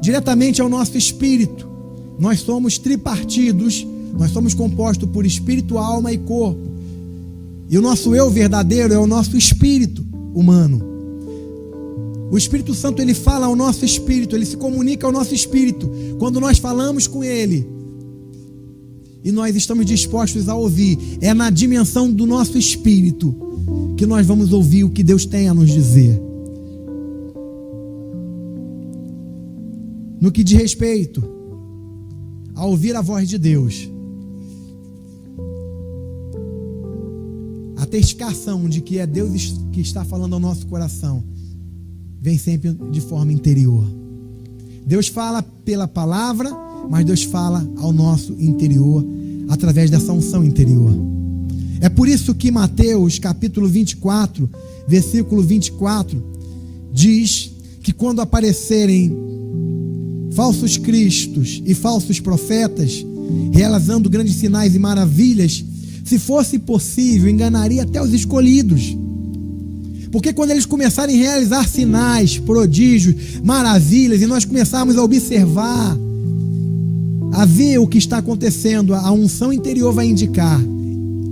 diretamente ao nosso espírito. Nós somos tripartidos, nós somos compostos por espírito, alma e corpo. E o nosso eu verdadeiro é o nosso espírito humano. O Espírito Santo, ele fala ao nosso espírito, ele se comunica ao nosso espírito quando nós falamos com ele e nós estamos dispostos a ouvir. É na dimensão do nosso espírito que nós vamos ouvir o que Deus tem a nos dizer. No que diz respeito a ouvir a voz de Deus, a testificação de que é Deus que está falando ao nosso coração vem sempre de forma interior. Deus fala pela palavra, mas Deus fala ao nosso interior através dessa unção interior. É por isso que Mateus capítulo 24, versículo 24 diz que quando aparecerem falsos cristos e falsos profetas realizando grandes sinais e maravilhas, se fosse possível, enganaria até os escolhidos. Porque quando eles começarem a realizar sinais, prodígios, maravilhas, e nós começarmos a observar, a ver o que está acontecendo, a unção interior vai indicar: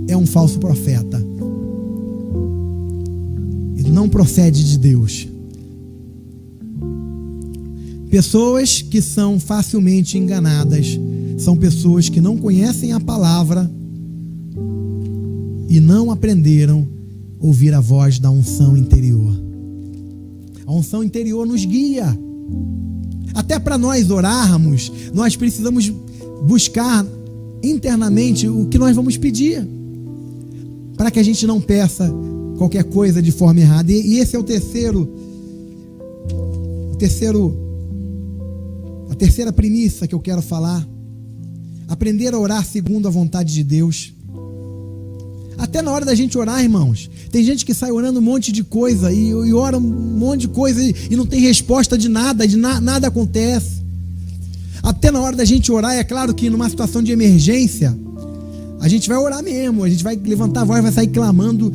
é um falso profeta. Ele não procede de Deus. Pessoas que são facilmente enganadas são pessoas que não conhecem a palavra e não aprenderam a ouvir a voz da unção interior. A unção interior nos guia. Até para nós orarmos, nós precisamos buscar internamente o que nós vamos pedir, para que a gente não peça qualquer coisa de forma errada. E esse é a terceira premissa que eu quero falar. Aprender a orar segundo a vontade de Deus. Até na hora da gente orar, irmãos, tem gente que sai orando um monte de coisa e ora um monte de coisa e não tem resposta de nada, nada acontece. Até na hora da gente orar, é claro que numa situação de emergência, a gente vai orar mesmo, a gente vai levantar a voz, vai sair clamando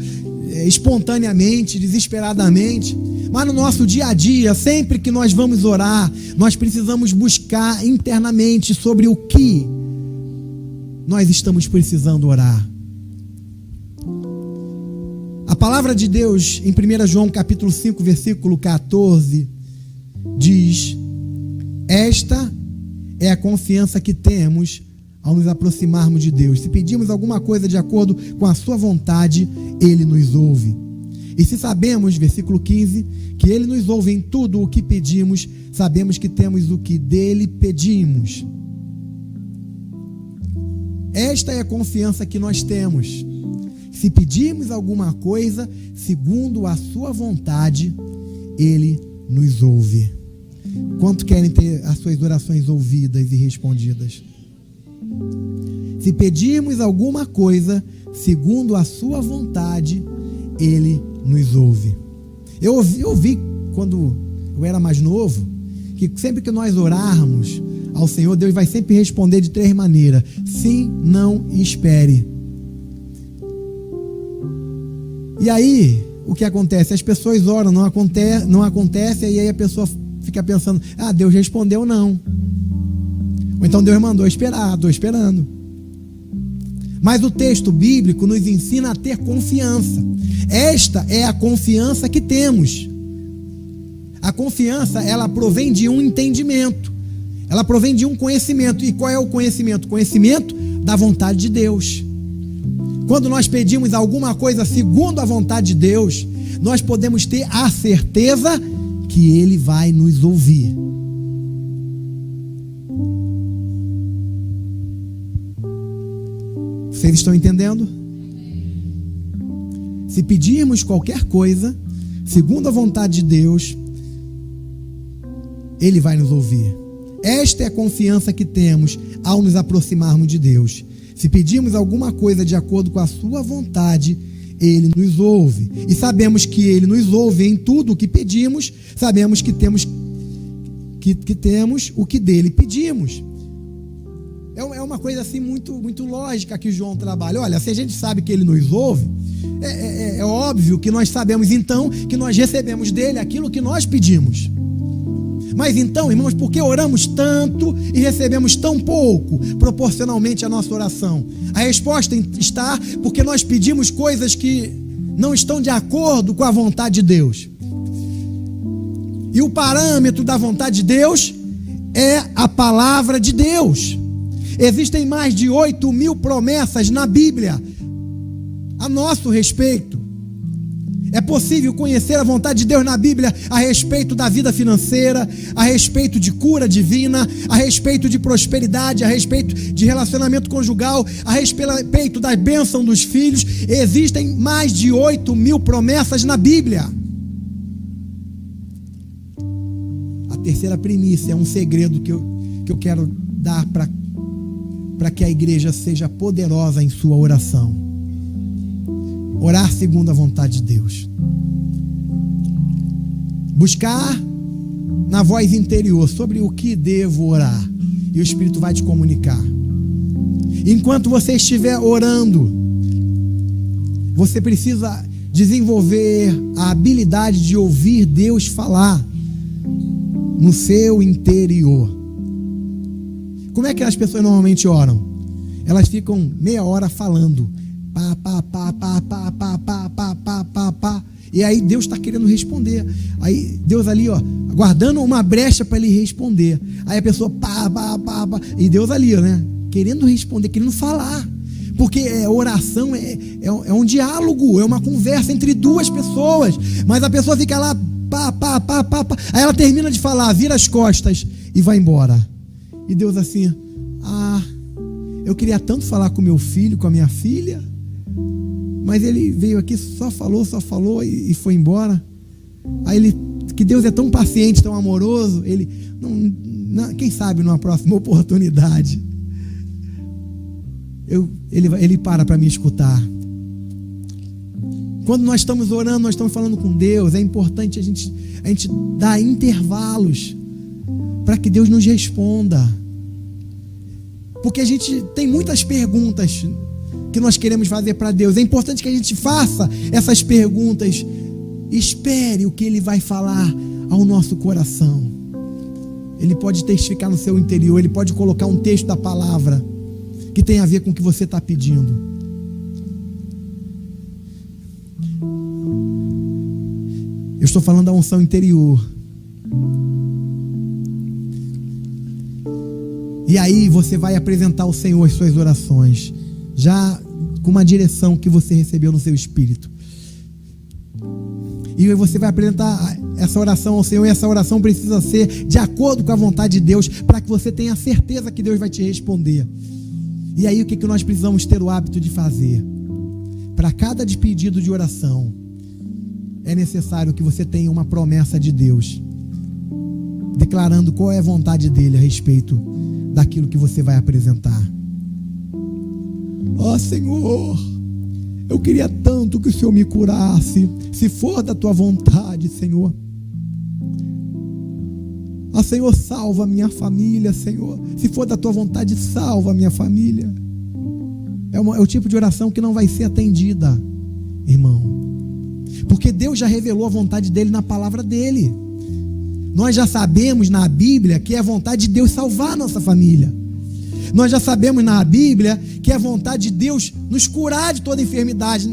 espontaneamente, desesperadamente. Mas no nosso dia a dia, sempre que nós vamos orar, nós precisamos buscar internamente sobre o que nós estamos precisando orar. A palavra de Deus em 1 João capítulo 5, versículo 14 diz: esta é a confiança que temos ao nos aproximarmos de Deus. Se pedimos alguma coisa de acordo com a sua vontade, Ele nos ouve. E se sabemos, versículo 15, que Ele nos ouve em tudo o que pedimos, sabemos que temos o que dele pedimos. Esta é a confiança que nós temos. Se pedirmos alguma coisa segundo a sua vontade, Ele nos ouve. Quanto querem ter as suas orações ouvidas e respondidas? Se pedirmos alguma coisa segundo a sua vontade, Ele nos ouve. Eu ouvi quando eu era mais novo, que sempre que nós orarmos ao Senhor, Deus vai sempre responder de 3 maneiras: sim, não e espere. E aí, o que acontece? As pessoas oram, não acontece, e aí a pessoa fica pensando: Deus respondeu não. Ou então Deus mandou esperar, estou esperando. Mas o texto bíblico nos ensina a ter confiança. Esta é a confiança que temos. A confiança, ela provém de um entendimento. Ela provém de um conhecimento. E qual é o conhecimento? Conhecimento da vontade de Deus. Quando nós pedimos alguma coisa segundo a vontade de Deus, nós podemos ter a certeza que Ele vai nos ouvir. Vocês estão entendendo? Se pedirmos qualquer coisa segundo a vontade de Deus, Ele vai nos ouvir. Esta é a confiança que temos ao nos aproximarmos de Deus. Se pedirmos alguma coisa de acordo com a sua vontade, Ele nos ouve. E sabemos que Ele nos ouve em tudo o que pedimos. Sabemos que temos o que dele pedimos. É uma coisa assim muito, muito lógica que o João trabalha. Olha, se a gente sabe que Ele nos ouve, é óbvio que nós sabemos então que nós recebemos dele aquilo que nós pedimos. Mas então, irmãos, por que oramos tanto e recebemos tão pouco proporcionalmente à nossa oração? A resposta está porque nós pedimos coisas que não estão de acordo com a vontade de Deus. E o parâmetro da vontade de Deus é a palavra de Deus. Existem mais de 8.000 promessas na Bíblia a nosso respeito. É possível conhecer a vontade de Deus na Bíblia a respeito da vida financeira, a respeito de cura divina, a respeito de prosperidade, a respeito de relacionamento conjugal, a respeito da bênção dos filhos. Existem mais de 8.000 promessas na Bíblia. A terceira primícia é um segredo que eu quero dar para que a igreja seja poderosa em sua oração. Orar segundo a vontade de Deus. Buscar na voz interior sobre o que devo orar. E o Espírito vai te comunicar. Enquanto você estiver orando, você precisa desenvolver a habilidade de ouvir Deus falar no seu interior. Como é que as pessoas normalmente oram? Elas ficam meia hora falando. E aí Deus está querendo responder. Aí Deus ali, aguardando uma brecha para Ele responder. Aí a pessoa e Deus ali, né? Querendo responder, querendo falar. Porque oração é um diálogo, é uma conversa entre duas pessoas. Mas a pessoa fica lá, aí ela termina de falar, vira as costas e vai embora. E Deus assim, eu queria tanto falar com meu filho, com a minha filha, mas ele veio aqui, só falou e foi embora. Aí que Deus é tão paciente, tão amoroso, ele, quem sabe numa próxima oportunidade, ele para me escutar. Quando nós estamos orando, nós estamos falando com Deus, é importante a gente dar intervalos para que Deus nos responda. Porque a gente tem muitas perguntas que nós queremos fazer para Deus. É importante que a gente faça essas perguntas. Espere o que Ele vai falar ao nosso coração. Ele pode testificar no seu interior. Ele pode colocar um texto da palavra que tem a ver com o que você está pedindo. Eu estou falando da unção interior. E aí você vai apresentar ao Senhor as suas orações, já com uma direção que você recebeu no seu espírito. E você vai apresentar essa oração ao Senhor, e essa oração precisa ser de acordo com a vontade de Deus, para que você tenha certeza que Deus vai te responder. E aí o que nós precisamos ter o hábito de fazer? Para cada pedido de oração, é necessário que você tenha uma promessa de Deus, declarando qual é a vontade dele a respeito daquilo que você vai apresentar. Ó Senhor, eu queria tanto que o Senhor me curasse, se for da tua vontade, Senhor. Ó Senhor, salva a minha família, Senhor. Se for da tua vontade, salva a minha família. É o tipo de oração que não vai ser atendida, irmão, porque Deus já revelou a vontade dele na palavra dele. Nós já sabemos na Bíblia que é a vontade de Deus salvar a nossa família. Nós já sabemos na Bíblia que é a vontade de Deus nos curar de toda enfermidade.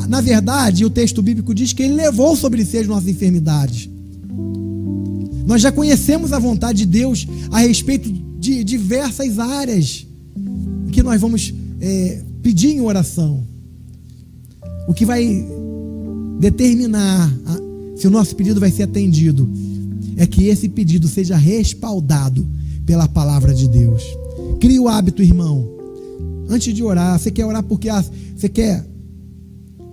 Na verdade, o texto bíblico diz que Ele levou sobre si as nossas enfermidades. Nós já conhecemos a vontade de Deus a respeito de diversas áreas que nós vamos pedir em oração. O que vai determinar se o nosso pedido vai ser atendido é que esse pedido seja respaldado pela palavra de Deus. Crie o hábito, irmão. Antes de orar, você quer orar porque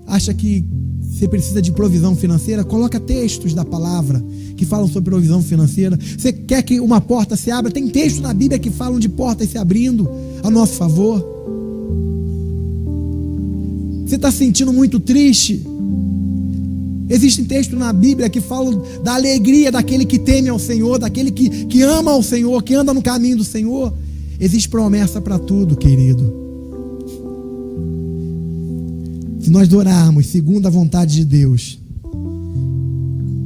acha que você precisa de provisão financeira? Coloca textos da palavra que falam sobre provisão financeira. Você quer que uma porta se abra? Tem textos na Bíblia que falam de portas se abrindo a nosso favor. Você está se sentindo muito triste? Existem textos na Bíblia que falam da alegria daquele que teme ao Senhor, daquele que ama ao Senhor, que anda no caminho do Senhor. Existe promessa para tudo, querido. Se nós orarmos segundo a vontade de Deus,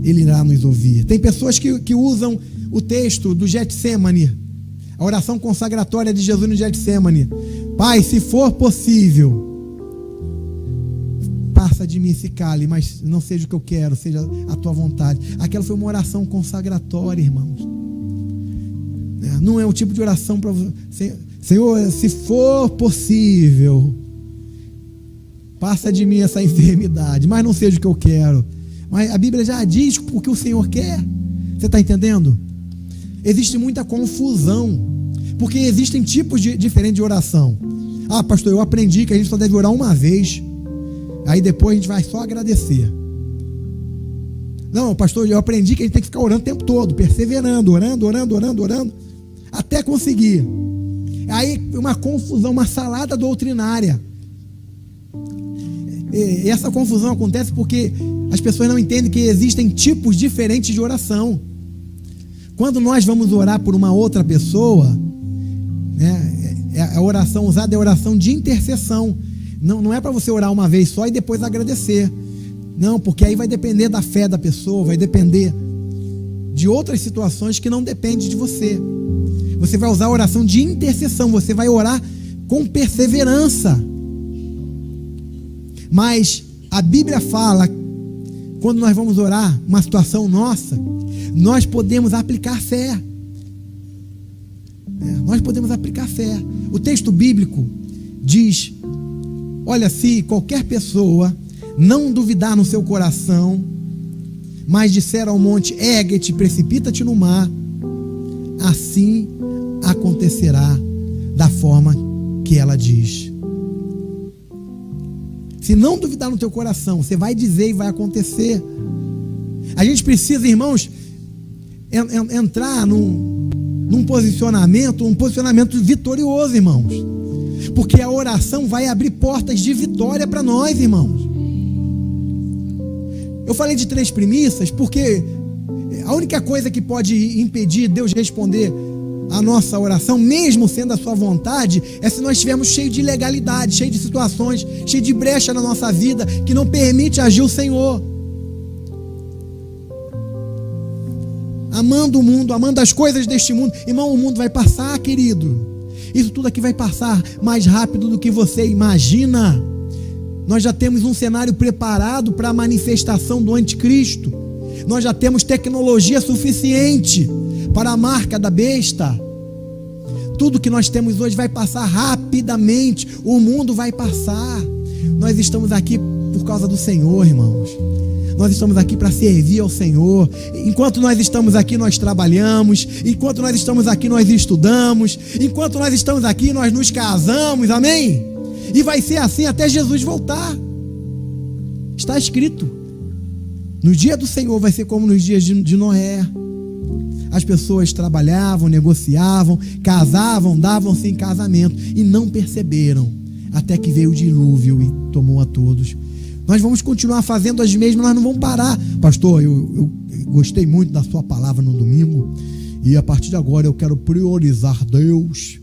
Ele irá nos ouvir. Tem pessoas que usam o texto do Getsemane, a oração consagratória de Jesus no Getsemane. Pai, se for possível, passa de mim esse cálice, mas não seja o que eu quero, seja a tua vontade. Aquela foi uma oração consagratória, irmãos. Não é o tipo de oração para você. Senhor, se for possível, passa de mim essa enfermidade, mas não seja o que eu quero. Mas a Bíblia já diz o que o Senhor quer. Você está entendendo? Existe muita confusão, porque existem tipos diferentes de oração. Ah, pastor, eu aprendi que a gente só deve orar uma vez, aí depois a gente vai só agradecer. Não, pastor, eu aprendi que a gente tem que ficar orando o tempo todo, perseverando, orando, até conseguir. Aí uma confusão, uma salada doutrinária. E essa confusão acontece porque as pessoas não entendem que existem tipos diferentes de oração. Quando nós vamos orar por uma outra pessoa, a oração usada é a oração de intercessão. Não é para você orar uma vez só e depois agradecer. Não, porque aí vai depender da fé da pessoa, vai depender de outras situações que não dependem de você. Você vai usar a oração de intercessão, você vai orar com perseverança. Mas a Bíblia fala, quando nós vamos orar uma situação nossa, nós podemos aplicar fé. Nós podemos aplicar fé. O texto bíblico diz: olha, se qualquer pessoa não duvidar no seu coração, mas disser ao monte, ergue-te, precipita-te no mar, assim acontecerá da forma que ela diz. Se não duvidar no teu coração, você vai dizer e vai acontecer. A gente precisa, irmãos, entrar num posicionamento vitorioso, irmãos, porque a oração vai abrir portas de vitória para nós, irmãos. Eu falei de 3 premissas porque a única coisa que pode impedir Deus responder a nossa oração, mesmo sendo a sua vontade, é se nós estivermos cheios de ilegalidade, cheios de situações, cheios de brecha na nossa vida que não permite agir o Senhor. Amando o mundo, amando as coisas deste mundo. Irmão, o mundo vai passar, querido. Isso tudo aqui vai passar mais rápido do que você imagina. Nós já temos um cenário preparado para a manifestação do anticristo. Nós já temos tecnologia suficiente para a marca da besta. Tudo que nós temos hoje vai passar rapidamente. O mundo vai passar. Nós estamos aqui por causa do Senhor, irmãos. Nós estamos aqui para servir ao Senhor. Enquanto nós estamos aqui, nós trabalhamos. Enquanto nós estamos aqui, nós estudamos. Enquanto nós estamos aqui, nós nos casamos. Amém? E vai ser assim até Jesus voltar. Está escrito. No dia do Senhor vai ser como nos dias de Noé. As pessoas trabalhavam, negociavam, casavam, davam-se em casamento e não perceberam, até que veio o dilúvio e tomou a todos. Nós vamos continuar fazendo as mesmas, nós não vamos parar. Pastor, eu gostei muito da sua palavra no domingo e a partir de agora eu quero priorizar Deus.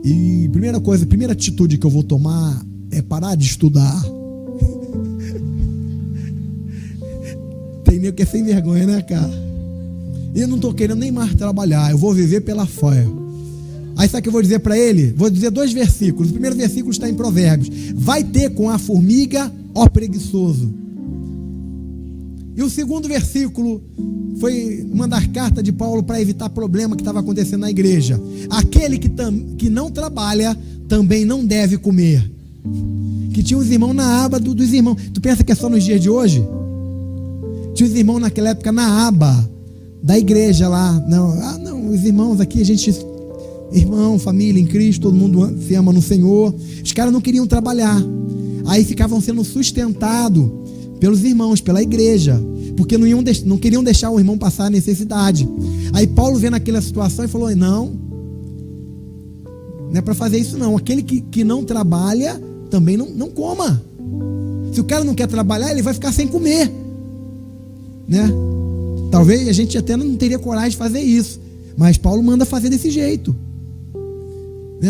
E primeira atitude que eu vou tomar é parar de estudar. Tem nego que é sem vergonha, né, cara? Eu não estou querendo nem mais trabalhar, eu vou viver pela fé. Aí sabe o que eu vou dizer para ele? Vou dizer 2 versículos. O primeiro versículo está em Provérbios. Vai ter com a formiga, ó preguiçoso. E o segundo versículo foi uma das cartas de Paulo para evitar problema que estava acontecendo na igreja. Aquele que não trabalha também não deve comer. Que tinha os irmãos na aba dos irmãos. Tu pensa que é só nos dias de hoje? Tinha os irmãos naquela época na aba da igreja lá. Não, os irmãos aqui, a gente... Irmão, família em Cristo, todo mundo se ama no Senhor. Os caras não queriam trabalhar. Aí ficavam sendo sustentados pelos irmãos, pela igreja, porque não queriam deixar o irmão passar a necessidade. Aí Paulo vendo aquela situação e falou: não é para fazer isso não. Aquele que não trabalha também não coma. Se o cara não quer trabalhar, ele vai ficar sem comer, né? Talvez a gente até não teria coragem de fazer isso, mas Paulo manda fazer desse jeito.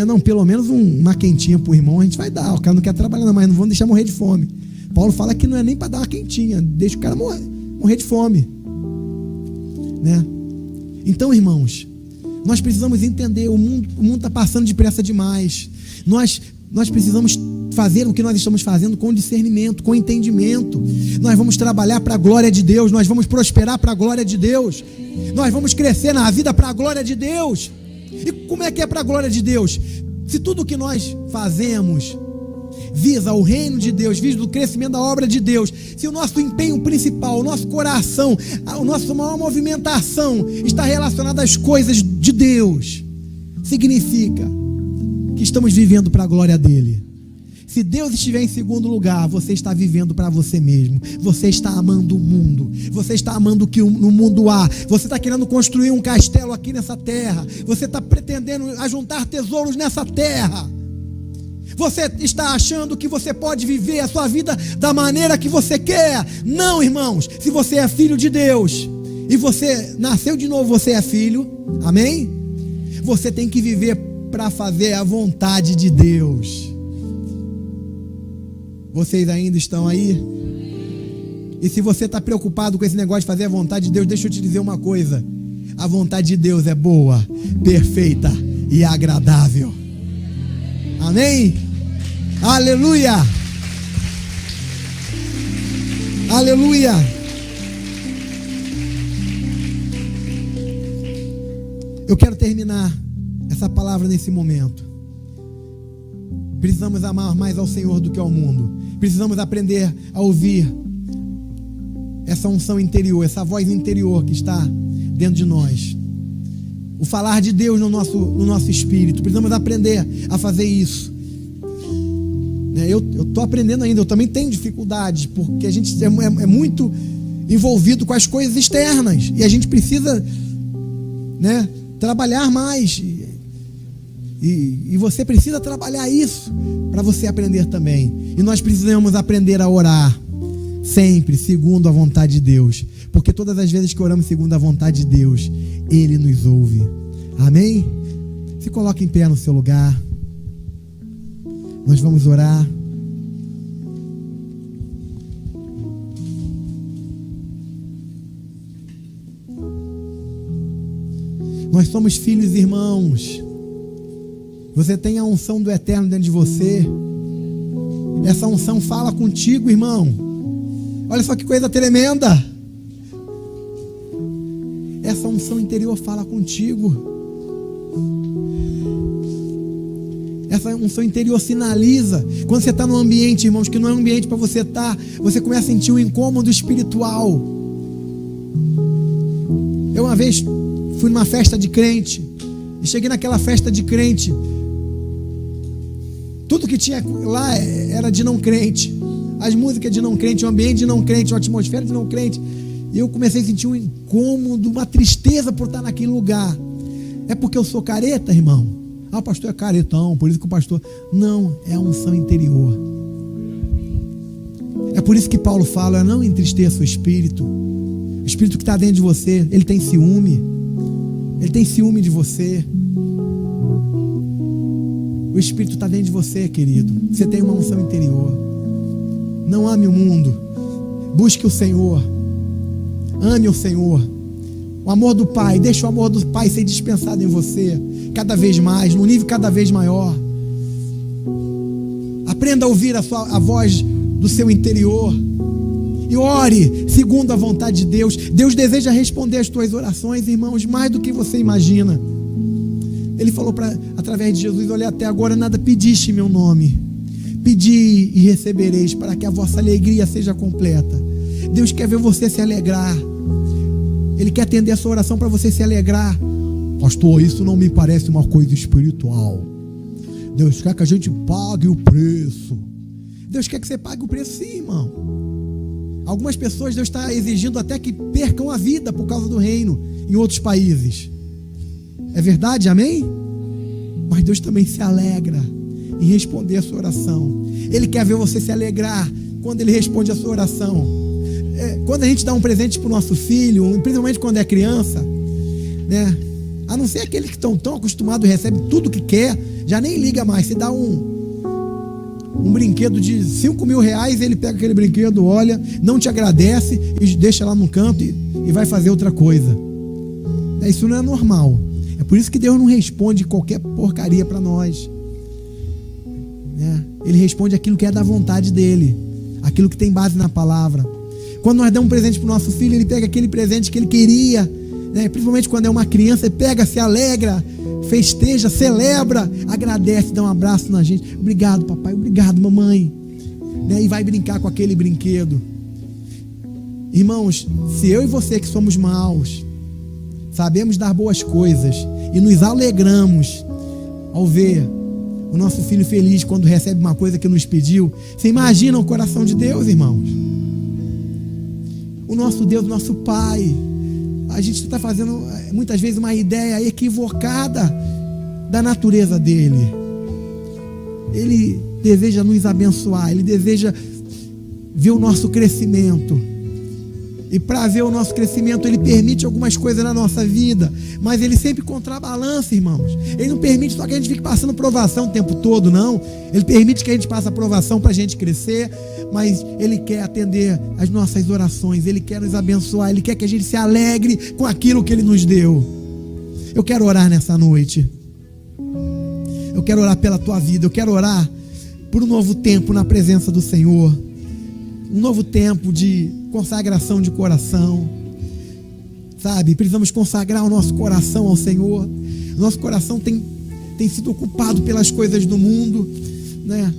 Não, pelo menos uma quentinha pro irmão a gente vai dar. O cara não quer trabalhar não, mas não vamos deixar morrer de fome. Paulo fala que não é nem para dar uma quentinha, deixa o cara morrer de fome, né? Então, irmãos, nós precisamos entender, o mundo está passando depressa demais. Nós precisamos fazer o que nós estamos fazendo com discernimento, com entendimento. Nós vamos trabalhar para a glória de Deus, nós vamos prosperar para a glória de Deus, nós vamos crescer na vida para a glória de Deus. E como é que é para a glória de Deus? Se tudo o que nós fazemos visa o reino de Deus, visa o crescimento da obra de Deus, se o nosso empenho principal, o nosso coração, a nossa maior movimentação está relacionada às coisas de Deus, significa que estamos vivendo para a glória dele. Se Deus estiver em segundo lugar, você está vivendo para você mesmo. Você está amando o mundo. Você está amando o que no mundo há. Você está querendo construir um castelo aqui nessa terra. Você está pretendendo ajuntar tesouros nessa terra. Você está achando que você pode viver a sua vida da maneira que você quer. Não, irmãos. Se você é filho de Deus e você nasceu de novo, você é filho. Amém? Você tem que viver para fazer a vontade de Deus. Vocês ainda estão aí? E se você está preocupado com esse negócio de fazer a vontade de Deus, deixa eu te dizer uma coisa: a vontade de Deus é boa, perfeita e agradável. Amém? Aleluia! Aleluia! Eu quero terminar essa palavra nesse momento. Precisamos amar mais ao Senhor do que ao mundo. Precisamos aprender a ouvir essa unção interior, essa voz interior que está dentro de nós. O falar de Deus no nosso espírito. Precisamos aprender a fazer isso. Eu estou aprendendo ainda, eu também tenho dificuldades, porque a gente é muito envolvido com as coisas externas. E a gente precisa, né, trabalhar mais. E você precisa trabalhar isso para você aprender também. E nós precisamos aprender a orar sempre segundo a vontade de Deus, porque todas as vezes que oramos segundo a vontade de Deus, Ele nos ouve. Amém? Se coloque em pé no seu lugar. Nós vamos orar. Nós somos filhos e irmãos. Você tem a unção do Eterno dentro de você. Essa unção fala contigo, irmão. Olha só que coisa tremenda. Essa unção interior fala contigo. Essa unção interior sinaliza. Quando você está num ambiente, irmãos, que não é um ambiente para você estar, você começa a sentir um incômodo espiritual. Eu uma vez fui numa festa de crente e cheguei naquela festa de crente. Tudo que tinha lá era de não crente. As músicas de não crente, o ambiente de não crente, a atmosfera de não crente. E eu comecei a sentir um incômodo, uma tristeza por estar naquele lugar. É porque eu sou careta, irmão? Ah, o pastor é caretão, por isso que o pastor... Não, é a unção interior. É por isso que Paulo fala, não entristeça o espírito. O espírito que está dentro de você, ele tem ciúme. Ele tem ciúme de você. O espírito está dentro de você, querido. Você tem uma unção interior. Não ame o mundo. Busque o Senhor. Ame o Senhor. O amor do Pai, deixa o amor do Pai ser dispensado em você, cada vez mais, num nível cada vez maior. Aprenda a ouvir a voz do seu interior e ore segundo a vontade de Deus. Deus deseja responder as tuas orações, irmãos, mais do que você imagina. Ele falou através de Jesus: olha, até agora nada pediste em meu nome. Pedi e recebereis, para que a vossa alegria seja completa. Deus quer ver você se alegrar. Ele quer atender a sua oração para você se alegrar. Pastor, isso não me parece uma coisa espiritual. Deus quer que a gente pague o preço. Deus quer que você pague o preço, sim, irmão. Algumas pessoas Deus está exigindo até que percam a vida por causa do reino em outros países. É verdade, amém? Mas Deus também se alegra em responder a sua oração. Ele quer ver você se alegrar quando Ele responde a sua oração. Quando a gente dá um presente para o nosso filho, principalmente quando é criança, né? A não ser aqueles que estão tão acostumados, recebem tudo que quer, já nem liga mais. Se dá um brinquedo de 5 mil reais, ele pega aquele brinquedo, olha, não te agradece e deixa lá no canto e vai fazer outra coisa. Isso não é normal. É por isso que Deus não responde qualquer porcaria para nós, né? Ele responde aquilo que é da vontade dele, aquilo que tem base na palavra. Quando nós damos um presente para o nosso filho, ele pega aquele presente que ele queria, né? Principalmente quando é uma criança, ele pega, se alegra, festeja, celebra, agradece, dá um abraço na gente. Obrigado, papai, obrigado, mamãe, né? E vai brincar com aquele brinquedo. Irmãos, se eu e você que somos maus, sabemos dar boas coisas e nos alegramos ao ver o nosso filho feliz quando recebe uma coisa que nos pediu, você imagina o coração de Deus, irmãos? O nosso Deus, o nosso Pai. A gente está fazendo muitas vezes uma ideia equivocada da natureza dele. Ele deseja nos abençoar, ele deseja ver o nosso crescimento. E para ver o nosso crescimento, ele permite algumas coisas na nossa vida, mas ele sempre contrabalança, irmãos. Ele não permite só que a gente fique passando provação o tempo todo, não. Ele permite que a gente passe a provação para a gente crescer, mas ele quer atender as nossas orações, ele quer nos abençoar, ele quer que a gente se alegre com aquilo que ele nos deu. Eu quero orar nessa noite. Eu quero orar pela tua vida, eu quero orar por um novo tempo na presença do Senhor. Um novo tempo de consagração de coração, sabe? Precisamos consagrar o nosso coração ao Senhor. Nosso coração tem sido ocupado pelas coisas do mundo, né?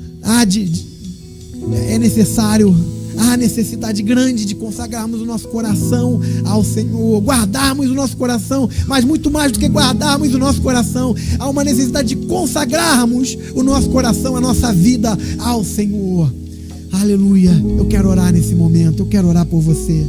É necessário, há necessidade grande de consagrarmos o nosso coração ao Senhor, guardarmos o nosso coração, mas muito mais do que guardarmos o nosso coração, há uma necessidade de consagrarmos o nosso coração, a nossa vida ao Senhor. Aleluia. Eu quero orar nesse momento, eu quero orar por você.